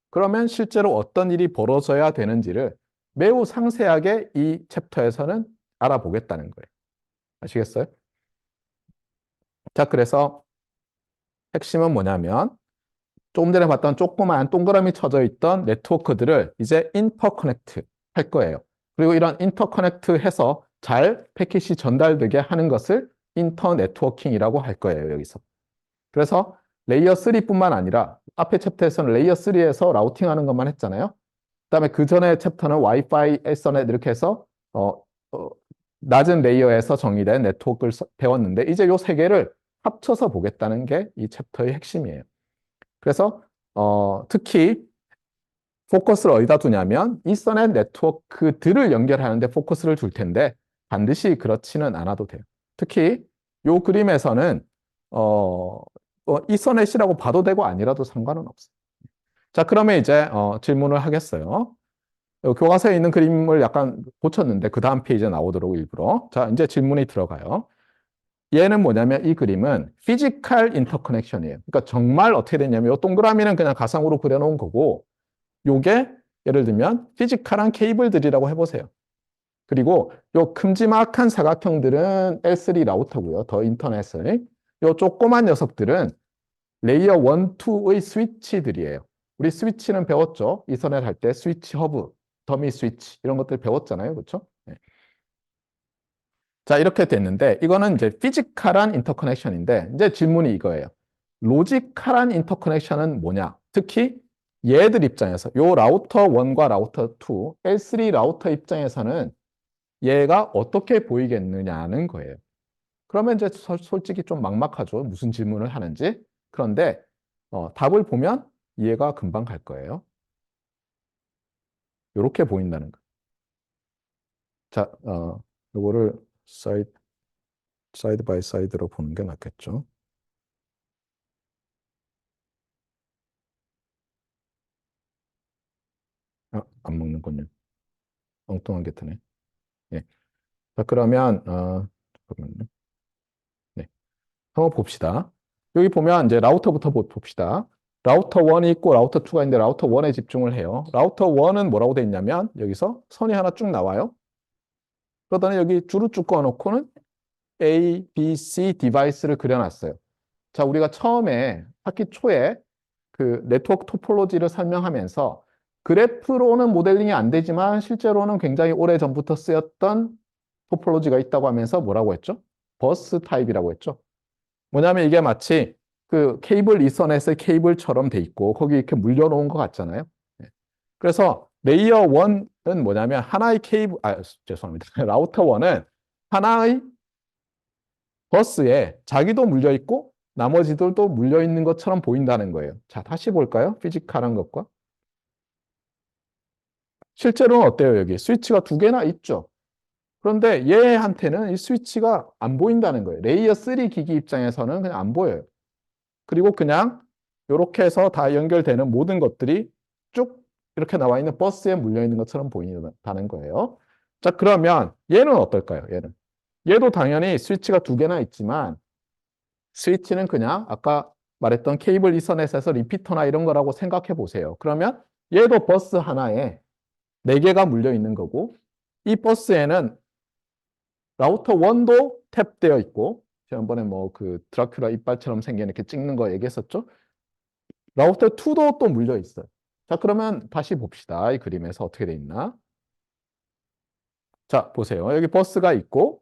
그러면 실제로 어떤 일이 벌어져야 되는지를 매우 상세하게 이 챕터에서는 알아보겠다는 거예요. 아시겠어요? 자, 그래서 핵심은 뭐냐면 조금 전에 봤던 조그마한 동그라미 쳐져 있던 네트워크들을 이제 인터커넥트 할 거예요. 그리고 이런 인터커넥트 해서 잘 패킷이 전달되게 하는 것을 인터 네트워킹이라고 할 거예요, 여기서. 그래서 레이어 3뿐만 아니라 앞에 챕터에서는 레이어 3에서 라우팅하는 것만 했잖아요. 그다음에 그 전에 챕터는 와이파이, 에서넷 이렇게 해서 어, 낮은 레이어에서 정의된 네트워크를 배웠는데 이제 요 세 개를 합쳐서 보겠다는 게 이 챕터의 핵심이에요. 그래서 특히 포커스를 어디다 두냐면 이서넷 네트워크들을 연결하는데 포커스를 둘 텐데 반드시 그렇지는 않아도 돼요. 특히 요 그림에서는 이서넷이라고 봐도 되고 아니라도 상관은 없어요. 자, 그러면 이제 질문을 하겠어요. 교과서에 있는 그림을 약간 고쳤는데 그 다음 페이지에 나오도록 일부러. 자, 이제 질문이 들어가요. 얘는 뭐냐면 이 그림은 피지컬 인터커넥션이에요. 그러니까 정말 어떻게 되냐면 이 동그라미는 그냥 가상으로 그려놓은 거고 요게 예를 들면 피지컬한 케이블들이라고 해보세요. 그리고 요 큼지막한 사각형들은 L3 라우터고요. 더 인터넷을. 요 조그만 녀석들은 레이어 1, 2의 스위치들이에요. 우리 스위치는 배웠죠. 이서넷 할 때 스위치 허브, 더미 스위치 이런 것들 배웠잖아요. 그렇죠? 네. 자, 이렇게 됐는데 이거는 이제 피지컬한 인터커넥션인데 이제 질문이 이거예요. 로지컬한 인터커넥션은 뭐냐? 특히 얘들 입장에서 요 라우터 1과 라우터 2, L3 라우터 입장에서는 얘가 어떻게 보이겠느냐는 거예요. 그러면 이제 솔직히 좀 막막하죠. 무슨 질문을 하는지. 그런데 답을 보면 이해가 금방 갈 거예요. 이렇게 보인다는 거. 자, 요거를 사이드 바이 사이드로 보는 게 낫겠죠. 안 먹는군요. 엉뚱한 게 트네. 예. 자, 그러면 잠깐만요. 네. 한번 봅시다. 여기 보면 이제 라우터부터 봅시다. 라우터 1이 있고 라우터 2가 있는데 라우터 1에 집중을 해요. 라우터 1은 뭐라고 돼 있냐면 여기서 선이 하나 쭉 나와요. 그러더니 여기 줄을 쭉 그어놓고는 A, B, C 디바이스를 그려놨어요. 자, 우리가 처음에 학기 초에 그 네트워크 토폴로지를 설명하면서 그래프로는 모델링이 안 되지만 실제로는 굉장히 오래 전부터 쓰였던 토폴로지가 있다고 하면서 뭐라고 했죠? 버스 타입이라고 했죠. 뭐냐면 이게 마치 그 케이블 이서넷의 케이블처럼 돼 있고 거기 이렇게 물려놓은 것 같잖아요. 네. 그래서 레이어 1은 뭐냐면 하나의 케이블, 죄송합니다. 라우터 1은 하나의 버스에 자기도 물려 있고 나머지들도 물려 있는 것처럼 보인다는 거예요. 자, 다시 볼까요? 피지컬한 것과. 실제로는 어때요? 여기 스위치가 두 개나 있죠. 그런데 얘한테는 이 스위치가 안 보인다는 거예요. 레이어 3 기기 입장에서는 그냥 안 보여요. 그리고 그냥 이렇게 해서 다 연결되는 모든 것들이 쭉 이렇게 나와 있는 버스에 물려 있는 것처럼 보인다는 거예요. 자, 그러면 얘는 어떨까요? 얘도 당연히 스위치가 두 개나 있지만 스위치는 그냥 아까 말했던 케이블 이서넷에서 리피터나 이런 거라고 생각해 보세요. 그러면 얘도 버스 하나에 네 개가 물려 있는 거고 이 버스에는 라우터 1도 탭되어 있고 지난번에 뭐 그 드라큘라 이빨처럼 생긴 이렇게 찍는 거 얘기했었죠. 라우터 2도 또 물려 있어요. 자, 그러면 다시 봅시다. 이 그림에서 어떻게 돼 있나? 자, 보세요. 여기 버스가 있고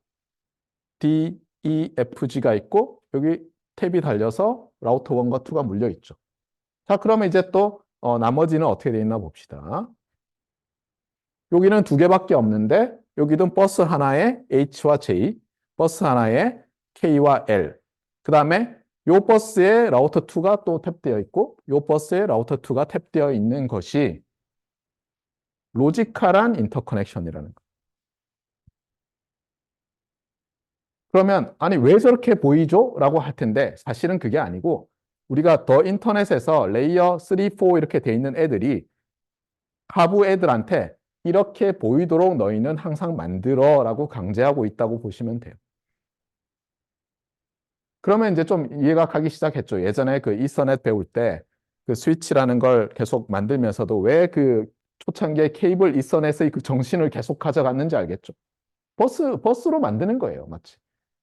D, E, F, G가 있고 여기 탭이 달려서 라우터 1과 2가 물려 있죠. 자, 그러면 이제 또 나머지는 어떻게 돼 있나 봅시다. 여기는 두 개밖에 없는데 여기는 버스 하나에 H와 J, 버스 하나에 K와 L. 그 다음에 요 버스에 라우터 2가 또 탭되어 있고 요 버스에 라우터 2가 탭되어 있는 것이 로지컬한 인터커넥션이라는 거. 그러면 아니 왜 저렇게 보이죠? 라고 할 텐데 사실은 그게 아니고 우리가 더 인터넷에서 레이어 3, 4 이렇게 돼 있는 애들이 하부 애들한테 이렇게 보이도록 너희는 항상 만들어 라고 강제하고 있다고 보시면 돼요. 그러면 이제 좀 이해가 가기 시작했죠. 예전에 그 이서넷 배울 때 그 스위치라는 걸 계속 만들면서도 왜 그 초창기에 케이블 이서넷의 그 정신을 계속 가져갔는지 알겠죠? 버스로 만드는 거예요. 마치.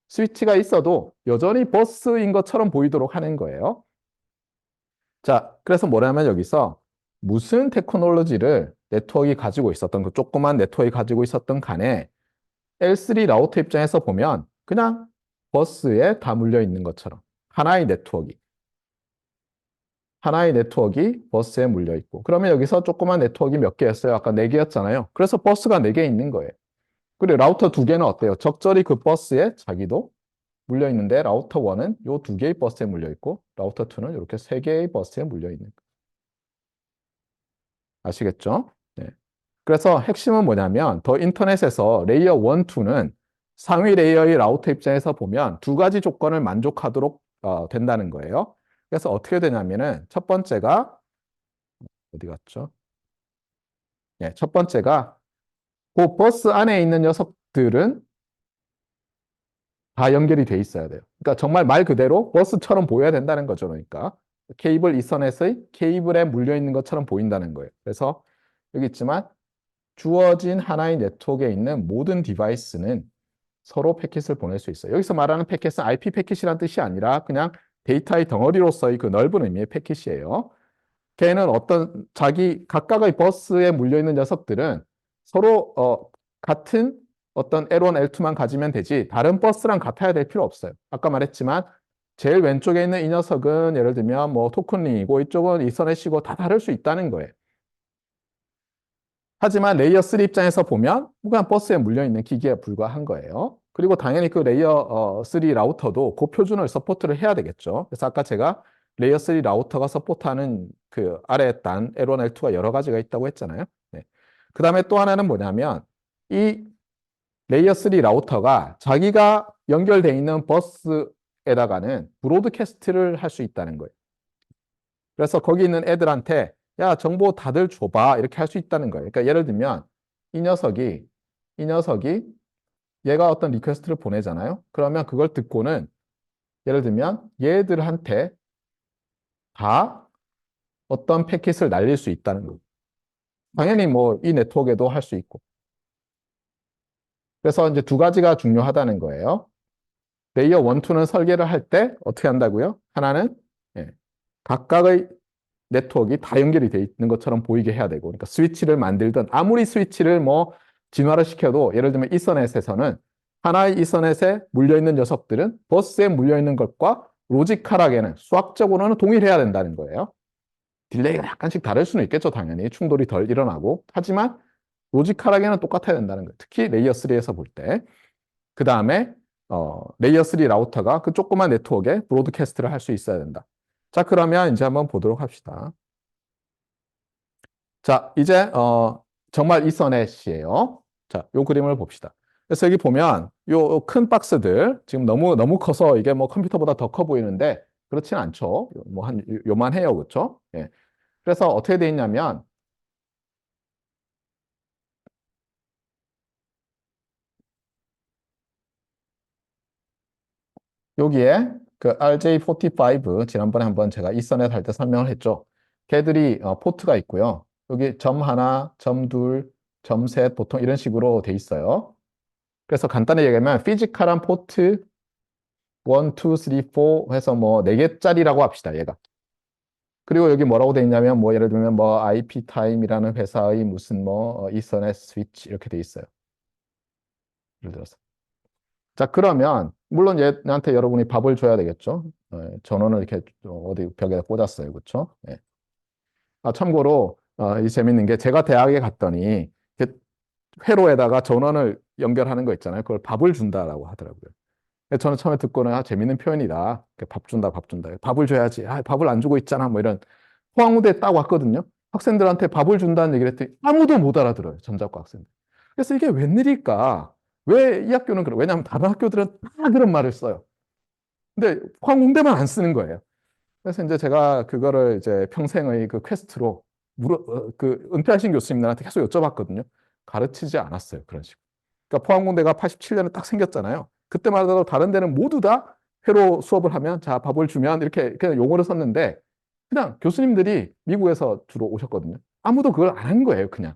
스위치가 있어도 여전히 버스인 것처럼 보이도록 하는 거예요. 자, 그래서 뭐냐면 여기서 무슨 테크놀로지를 네트워크가 가지고 있었던 그 조그만 네트워크가 가지고 있었던 간에 L3 라우터 입장에서 보면 그냥 버스에 다 물려 있는 것처럼 하나의 네트워크 버스에 물려 있고 그러면 여기서 조그만 네트워크 몇 개였어요? 아까 네 개였잖아요. 그래서 버스가 네 개 있는 거예요. 그리고 라우터 두 개는 어때요? 적절히 그 버스에 자기도 물려 있는데 라우터 1은 요 두 개의 버스에 물려 있고 라우터 2는 이렇게 세 개의 버스에 물려 있는 거. 아시겠죠? 네. 그래서 핵심은 뭐냐면 더 인터넷에서 레이어 1, 2는 상위 레이어의 라우터 입장에서 보면 두 가지 조건을 만족하도록 된다는 거예요. 그래서 어떻게 되냐면은 첫 번째가 어디 갔죠? 네, 첫 번째가 그 버스 안에 있는 녀석들은 다 연결이 돼 있어야 돼요. 그러니까 정말 말 그대로 버스처럼 보여야 된다는 거죠. 그러니까 케이블 이서넷의 케이블에 물려 있는 것처럼 보인다는 거예요. 그래서 여기 있지만 주어진 하나의 네트워크에 있는 모든 디바이스는 서로 패킷을 보낼 수 있어요. 여기서 말하는 패킷은 IP 패킷이라는 뜻이 아니라 그냥 데이터의 덩어리로서의 그 넓은 의미의 패킷이에요. 걔는 어떤 자기 각각의 버스에 물려 있는 녀석들은 서로 같은 어떤 L1, L2만 가지면 되지 다른 버스랑 같아야 될 필요 없어요. 아까 말했지만 제일 왼쪽에 있는 이 녀석은 예를 들면 뭐 토큰링이고 이쪽은 이서넷이고 다 다를 수 있다는 거예요. 하지만 레이어 3 입장에서 보면 그냥 버스에 물려있는 기기에 불과한 거예요. 그리고 당연히 그 레이어 3 라우터도 그 표준을 서포트를 해야 되겠죠. 그래서 아까 제가 레이어 3 라우터가 서포트하는 그 아래 단 L1, L2가 여러 가지가 있다고 했잖아요. 네. 그 다음에 또 하나는 뭐냐면 이 레이어 3 라우터가 자기가 연결돼 있는 버스에다가는 브로드캐스트를 할 수 있다는 거예요. 그래서 거기 있는 애들한테 야, 정보 다들 줘봐. 이렇게 할 수 있다는 거예요. 그러니까 예를 들면 이 녀석이 얘가 어떤 리퀘스트를 보내잖아요. 그러면 그걸 듣고는 예를 들면 얘들한테 다 어떤 패킷을 날릴 수 있다는 거예요. 당연히 뭐 이 네트워크에도 할 수 있고. 그래서 이제 두 가지가 중요하다는 거예요. 레이어 1, 2는 설계를 할 때 어떻게 한다고요? 하나는 예, 각각의 네트워크가 다 연결이 돼 있는 것처럼 보이게 해야 되고, 그러니까 스위치를 만들든 아무리 스위치를 뭐 진화를 시켜도 예를 들면 이서넷에서는 하나의 이서넷에 물려있는 녀석들은 버스에 물려있는 것과 로지컬하게는 수학적으로는 동일해야 된다는 거예요. 딜레이가 약간씩 다를 수는 있겠죠, 당연히. 충돌이 덜 일어나고. 하지만 로지컬하게는 똑같아야 된다는 거예요. 특히 레이어 3에서 볼 때. 그 다음에 레이어 3 라우터가 그 조그만 네트워크에 브로드캐스트를 할 수 있어야 된다. 자, 그러면 이제 한번 보도록 합시다. 자, 이제 정말 이서넷이에요. 자, 요 그림을 봅시다. 그래서 여기 보면 요 큰 박스들 지금 너무 커서 이게 뭐 컴퓨터보다 더 커 보이는데 그렇진 않죠. 뭐 한 요만해요, 그렇죠? 예. 그래서 어떻게 돼 있냐면 여기에 그 RJ45 지난번에 한번 제가 이서넷 할 때 설명을 했죠. 걔들이 포트가 있고요. 여기 점 하나, 점 둘, 점 셋 보통 이런 식으로 돼 있어요. 그래서 간단히 얘기하면 피지컬한 포트 1, 2, 3, 4 해서 뭐 4개짜리라고 합시다, 얘가. 그리고 여기 뭐라고 돼 있냐면 뭐 예를 들면 뭐 IP 타임이라는 회사의 무슨 뭐 이서넷 스위치 이렇게 돼 있어요. 예를 들어서. 자, 그러면 물론 얘한테 여러분이 밥을 줘야 되겠죠. 전원을 이렇게 어디 벽에 꽂았어요. 그렇죠? 예. 아, 참고로 이 재밌는 게 제가 대학에 갔더니 이렇게 회로에다가 전원을 연결하는 거 있잖아요. 그걸 밥을 준다라고 하더라고요. 저는 처음에 듣고는 아, 재밌는 표현이다. 밥 준다, 밥 준다. 밥을 줘야지. 아, 밥을 안 주고 있잖아. 뭐 이런 포항무대에 딱 왔거든요. 학생들한테 밥을 준다는 얘기를 했더니 아무도 못 알아들어요. 전작과 학생들. 그래서 이게 웬일일까? 왜 이 학교는 그래? 왜냐하면 다른 학교들은 다 그런 말을 써요. 근데 포항공대만 안 쓰는 거예요. 그래서 이제 제가 그거를 이제 평생의 그 퀘스트로 그 은퇴하신 교수님들한테 계속 여쭤봤거든요. 가르치지 않았어요. 그런 식으로. 그러니까 포항공대가 87년에 딱 생겼잖아요. 그때마다 다른 데는 모두 다 회로 수업을 하면 자, 밥을 주면 이렇게 그냥 용어를 썼는데 그냥 교수님들이 미국에서 주로 오셨거든요. 아무도 그걸 안 한 거예요, 그냥.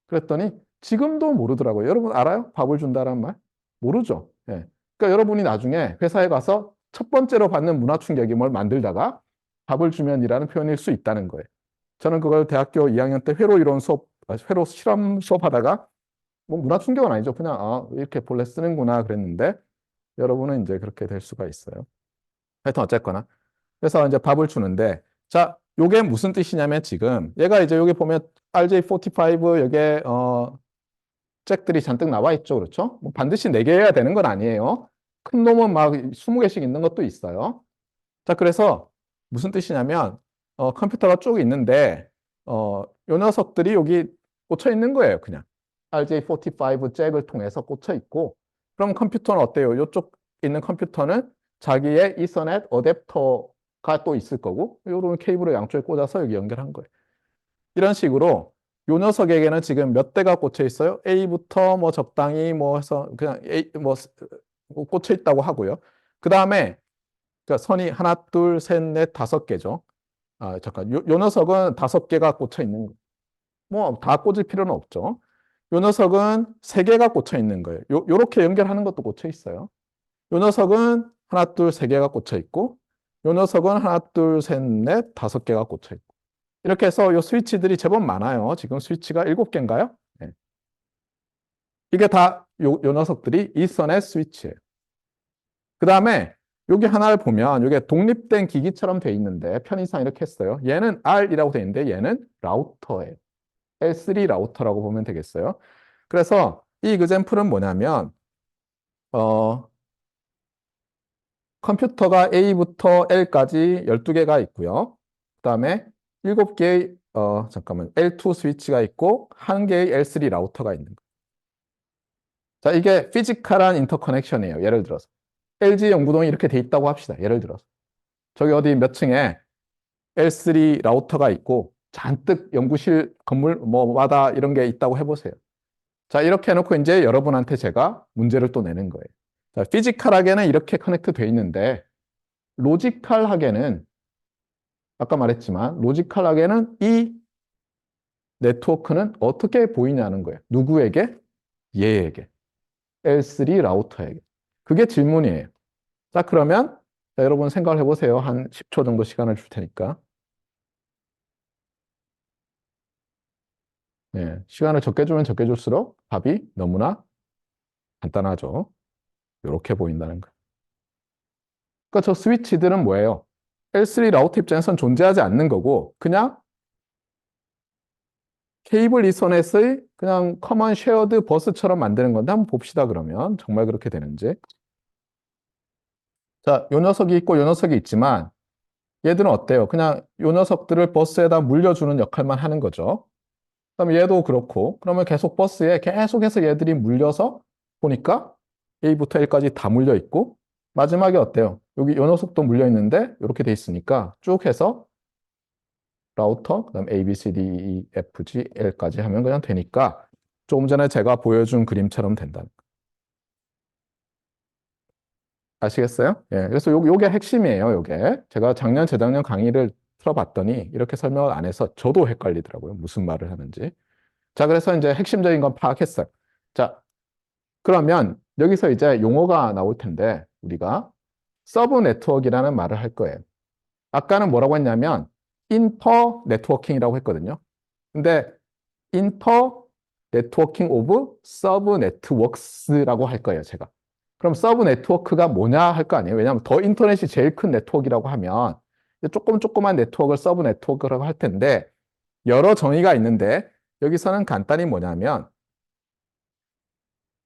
그랬더니 지금도 모르더라고요. 여러분 알아요? 밥을 준다는 말? 모르죠. 예. 그러니까 여러분이 나중에 회사에 가서 첫 번째로 받는 문화 충격이 뭘 만들다가 밥을 주면이라는 표현일 수 있다는 거예요. 저는 그걸 대학교 2학년 때 회로 이론 수업, 회로 실험 수업 하다가 뭐 문화 충격은 아니죠. 그냥 이렇게 본래 쓰는구나 그랬는데 여러분은 이제 그렇게 될 수가 있어요. 하여튼 어쨌거나. 그래서 이제 밥을 주는데 자, 요게 무슨 뜻이냐면 지금 얘가 이제 여기 보면 RJ45 여기에 잭들이 잔뜩 나와 있죠. 그렇죠? 뭐 반드시 4개여야 되는 건 아니에요. 큰 놈은 막 20개씩 있는 것도 있어요. 자, 그래서 무슨 뜻이냐면 컴퓨터가 쭉 있는데 요 녀석들이 여기 꽂혀 있는 거예요. 그냥 RJ45 잭을 통해서 꽂혀 있고 그럼 컴퓨터는 어때요? 이쪽 있는 컴퓨터는 자기의 이서넷 어댑터가 또 있을 거고 요런 케이블을 양쪽에 꽂아서 여기 연결한 거예요. 이런 식으로 요 녀석에게는 지금 몇 대가 꽂혀 있어요? A부터 뭐 적당히 뭐 해서 그냥 A 뭐 꽂혀 있다고 하고요. 그 다음에 그러니까 선이 하나, 둘, 셋, 넷, 5개죠. 아, 잠깐. 요 녀석은 5개가 꽂혀 있는 거. 뭐 다 꽂을 필요는 없죠. 요 녀석은 3개가 꽂혀 있는 거예요. 요렇게 연결하는 것도 꽂혀 있어요. 요 녀석은 하나, 둘, 3개가 꽂혀 있고 요 녀석은 하나, 둘, 셋, 넷, 5개가 꽂혀 있고 이렇게 해서 요 스위치들이 제법 많아요. 지금 스위치가 7개인가요? 네. 이게 다 요 녀석들이 이서넷 스위치예요. 그 다음에 여기 하나를 보면 이게 독립된 기기처럼 돼 있는데 편의상 이렇게 했어요. 얘는 R이라고 돼 있는데 얘는 라우터예요. L3 라우터라고 보면 되겠어요. 그래서 이 example은 뭐냐면 컴퓨터가 A부터 L까지 12개가 있고요. 그 다음에 7개의 잠깐만 L2 스위치가 있고 1개의 L3 라우터가 있는 거예요. 자, 이게 피지컬한 인터커넥션이에요. 예를 들어서 LG 영구동이 이렇게 돼 있다고 합시다. 예를 들어서 저기 어디 몇 층에 L3 라우터가 있고 잔뜩 연구실 건물 뭐마다 이런 게 있다고 해보세요. 자, 이렇게 해놓고 이제 여러분한테 제가 문제를 또 내는 거예요. 자, 피지컬하게는 이렇게 커넥트 돼 있는데 로지컬하게는 아까 말했지만 로지컬하게는 이 네트워크는 어떻게 보이냐는 거예요. 누구에게? 얘에게. L3 라우터에게. 그게 질문이에요. 자, 그러면 자, 여러분 생각을 해보세요. 한 10초 정도 시간을 줄 테니까. 네, 시간을 적게 주면 적게 줄수록 답이 너무나 간단하죠. 이렇게 보인다는 거예요. 그러니까 저 스위치들은 뭐예요? L3 라우터 입장에선 존재하지 않는 거고 그냥 케이블 이서넷의 그냥 커먼 쉐어드 버스처럼 만드는 건데 한번 봅시다 그러면 정말 그렇게 되는지. 자, 요 녀석이 있고 요 녀석이 있지만 얘들은 어때요? 그냥 요 녀석들을 버스에다 물려주는 역할만 하는 거죠. 그다음 얘도 그렇고 그러면 계속 버스에 계속해서 얘들이 물려서 보니까 A부터 L까지 다 물려 있고 마지막에 어때요? 여기 요 녀석도 물려 있는데 이렇게 돼 있으니까 쭉 해서 라우터 그다음 A, B, C, D, E, F, G, L까지 하면 그냥 되니까 조금 전에 제가 보여준 그림처럼 된다는 거. 아시겠어요? 예, 그래서 요게 핵심이에요. 요게 제가 작년 재작년 강의를 틀어봤더니 이렇게 설명을 안 해서 저도 헷갈리더라고요. 무슨 말을 하는지. 자, 그래서 이제 핵심적인 건 파악했어요. 자, 그러면 여기서 이제 용어가 나올 텐데 우리가 서브 네트워크라는 말을 할 거예요. 아까는 뭐라고 했냐면 인터 네트워킹이라고 했거든요. 근데 인터 네트워킹 오브 서브 네트워크스라고 할 거예요, 제가. 그럼 서브 네트워크가 뭐냐 할 거 아니에요. 왜냐하면 더 인터넷이 제일 큰 네트워크라고 하면 조그만 네트워크를 서브 네트워크라고 할 텐데 여러 정의가 있는데 여기서는 간단히 뭐냐면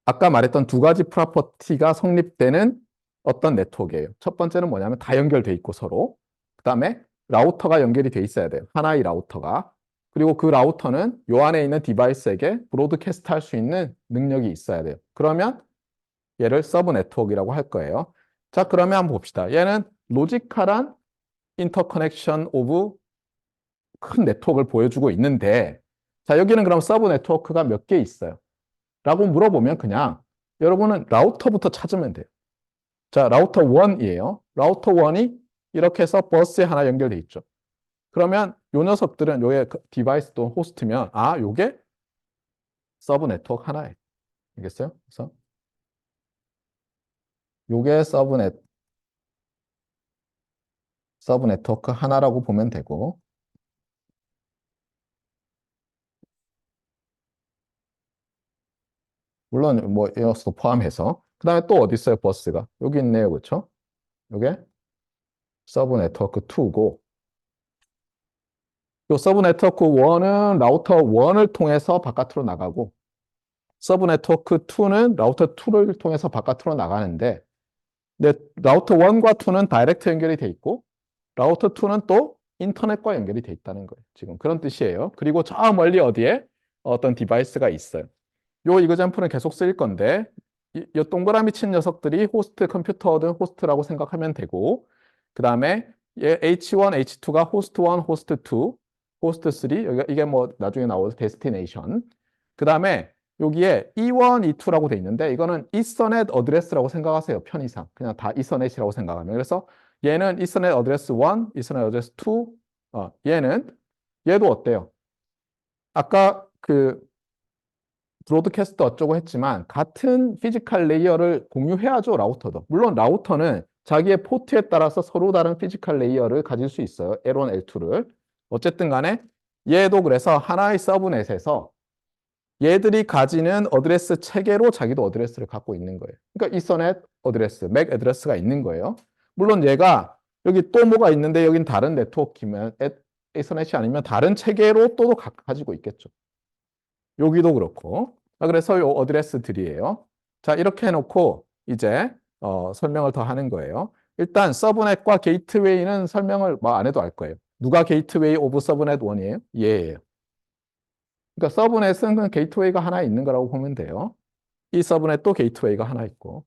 아까 말했던 두 가지 프로퍼티가 성립되는 어떤 네트워크예요. 첫 번째는 뭐냐면 다 연결돼 있고 서로. 그다음에 라우터가 연결이 돼 있어야 돼요. 하나의 라우터가. 그리고 그 라우터는 요 안에 있는 디바이스에게 브로드캐스트 할 수 있는 능력이 있어야 돼요. 그러면 얘를 서브 네트워크라고 할 거예요. 자, 그러면 한번 봅시다. 얘는 로지컬한 인터커넥션 오브 큰 네트워크를 보여주고 있는데 자, 여기는 그럼 서브 네트워크가 몇 개 있어요? 라고 물어보면 그냥 여러분은 라우터부터 찾으면 돼요. 자, 라우터 1이에요. 라우터 1이 이렇게 해서 버스에 하나 연결돼 있죠. 그러면 요 녀석들은 요의 디바이스 또는 호스트면 아, 요게 서브 네트워크 하나예요. 알겠어요? 그래서 요게 서브 네트워크 하나라고 보면 되고 물론 뭐 에어스도 포함해서 그다음에 또 어디 있어요? 버스가 여기 있네요. 그렇죠? 요게 서브 네트워크 2고 요 서브 네트워크 1은 라우터 1을 통해서 바깥으로 나가고 서브 네트워크 2는 라우터 2를 통해서 바깥으로 나가는데 근데 라우터 1과 2는 다이렉트 연결이 돼 있고 라우터 2는 또 인터넷과 연결이 돼 있다는 거예요. 지금 그런 뜻이에요. 그리고 저 멀리 어디에 어떤 디바이스가 있어요. 요 이그젬플은 계속 쓰일 건데 이 동그라미 친 녀석들이 호스트 컴퓨터든 호스트라고 생각하면 되고 그 다음에 H1, H2가 호스트 1, 호스트 2, 호스트 3 이게 뭐 나중에 나올 데스티네이션 그 다음에 여기에 E1, E2라고 돼 있는데 이거는 이서넷 어드레스라고 생각하세요. 편의상 그냥 다 이서넷이라고 생각하면 그래서 얘는 이서넷 어드레스 1, 이서넷 어드레스 2 얘도 어때요? 아까 그 브로드캐스트 어쩌고 했지만 같은 피지컬 레이어를 공유해야죠, 라우터도. 물론 라우터는 자기의 포트에 따라서 서로 다른 피지컬 레이어를 가질 수 있어요. L1, L2를. 어쨌든 간에 얘도 그래서 하나의 서브넷에서 얘들이 가지는 어드레스 체계로 자기도 어드레스를 갖고 있는 거예요. 그러니까 이서넷 어드레스, 맥 어드레스가 있는 거예요. 물론 얘가 여기 또 뭐가 있는데 여긴 다른 네트워크면 이서넷이 아니면 다른 체계로 또 가지고 있겠죠. 여기도 그렇고. 그래서 요 어드레스들이에요. 자, 이렇게 해놓고 이제 설명을 더 하는 거예요. 일단 서브넷과 게이트웨이는 설명을 뭐 안 해도 알 거예요. 누가 게이트웨이 오브 서브넷 1이에요? 얘예요. 그러니까 서브넷은 그냥 게이트웨이가 하나 있는 거라고 보면 돼요. 이 서브넷도 게이트웨이가 하나 있고.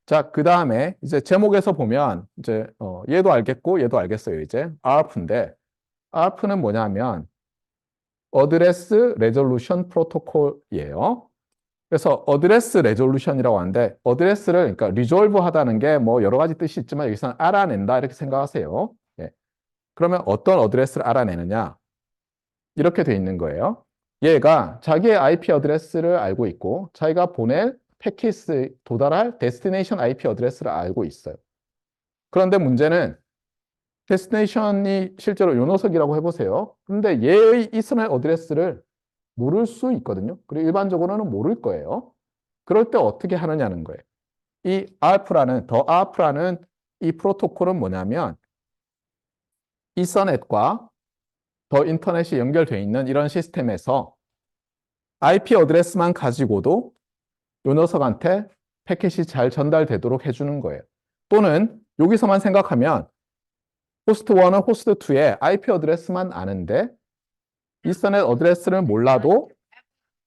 자, 그 다음에 이제 제목에서 보면 이제 얘도 알겠고 얘도 알겠어요. 이제 ARP인데 ARP는 뭐냐면 어드레스 레졸루션 프로토콜이에요. 그래서 어드레스 레졸루션이라고 하는데 어드레스를 그러니까 리졸브 하다는 게 뭐 여러 가지 뜻이 있지만 여기서는 알아낸다 이렇게 생각하세요. 예. 그러면 어떤 어드레스를 알아내느냐? 이렇게 돼 있는 거예요. 얘가 자기의 IP 어드레스를 알고 있고 자기가 보낼 패킷에 도달할 데스티네이션 IP 어드레스를 알고 있어요. 그런데 문제는 데스티네이션이 실제로 요 녀석이라고 해보세요. 그런데 얘의 이스널 어드레스를 모를 수 있거든요. 그리고 일반적으로는 모를 거예요. 그럴 때 어떻게 하느냐는 거예요. 이 ARP라는 이 프로토콜은 뭐냐면 이서넷과 더 인터넷이 연결되어 있는 이런 시스템에서 IP 어드레스만 가지고도 요 녀석한테 패킷이 잘 전달되도록 해주는 거예요. 또는 여기서만 생각하면 호스트 1은 호스트 2의 IP 어드레스만 아는데 이서넷 어드레스를 몰라도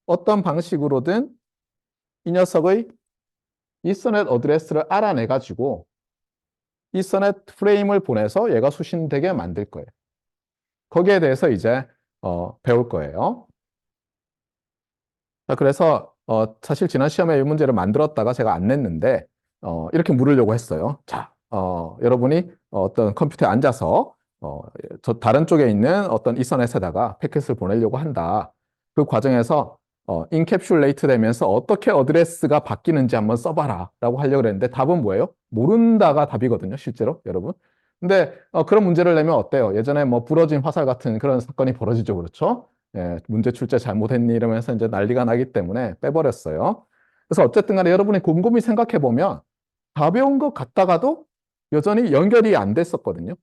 어떤 방식으로든 이 녀석의 이서넷 어드레스를 알아내가지고 이서넷 프레임을 보내서 얘가 수신되게 만들 거예요. 거기에 대해서 이제 배울 거예요. 자, 그래서 사실 지난 시험에 이 문제를 만들었다가 제가 안 냈는데 이렇게 물으려고 했어요. 자, 여러분이 어떤 컴퓨터에 앉아서 저 다른 쪽에 있는 어떤 이서넷에다가 패킷을 보내려고 한다. 그 과정에서 인캡슐레이트 되면서 어떻게 어드레스가 바뀌는지 한번 써봐라 라고 하려고 했는데 답은 뭐예요? 모른다가 답이거든요, 실제로 여러분. 근데 그런 문제를 내면 어때요? 예전에 뭐 부러진 화살 같은 그런 사건이 벌어지죠, 그렇죠? 예, 문제 출제 잘못했니 이러면서 이제 난리가 나기 때문에 빼버렸어요. 그래서 어쨌든 간에 여러분이 곰곰이 생각해 보면 가벼운 것 같다가도 여전히 연결이 안 됐었거든요.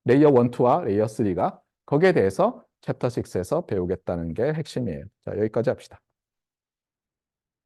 레이어 1, 2와 레이어 3가 거기에 대해서 챕터 6에서 배우겠다는 게 핵심이에요. 자, 여기까지 합시다.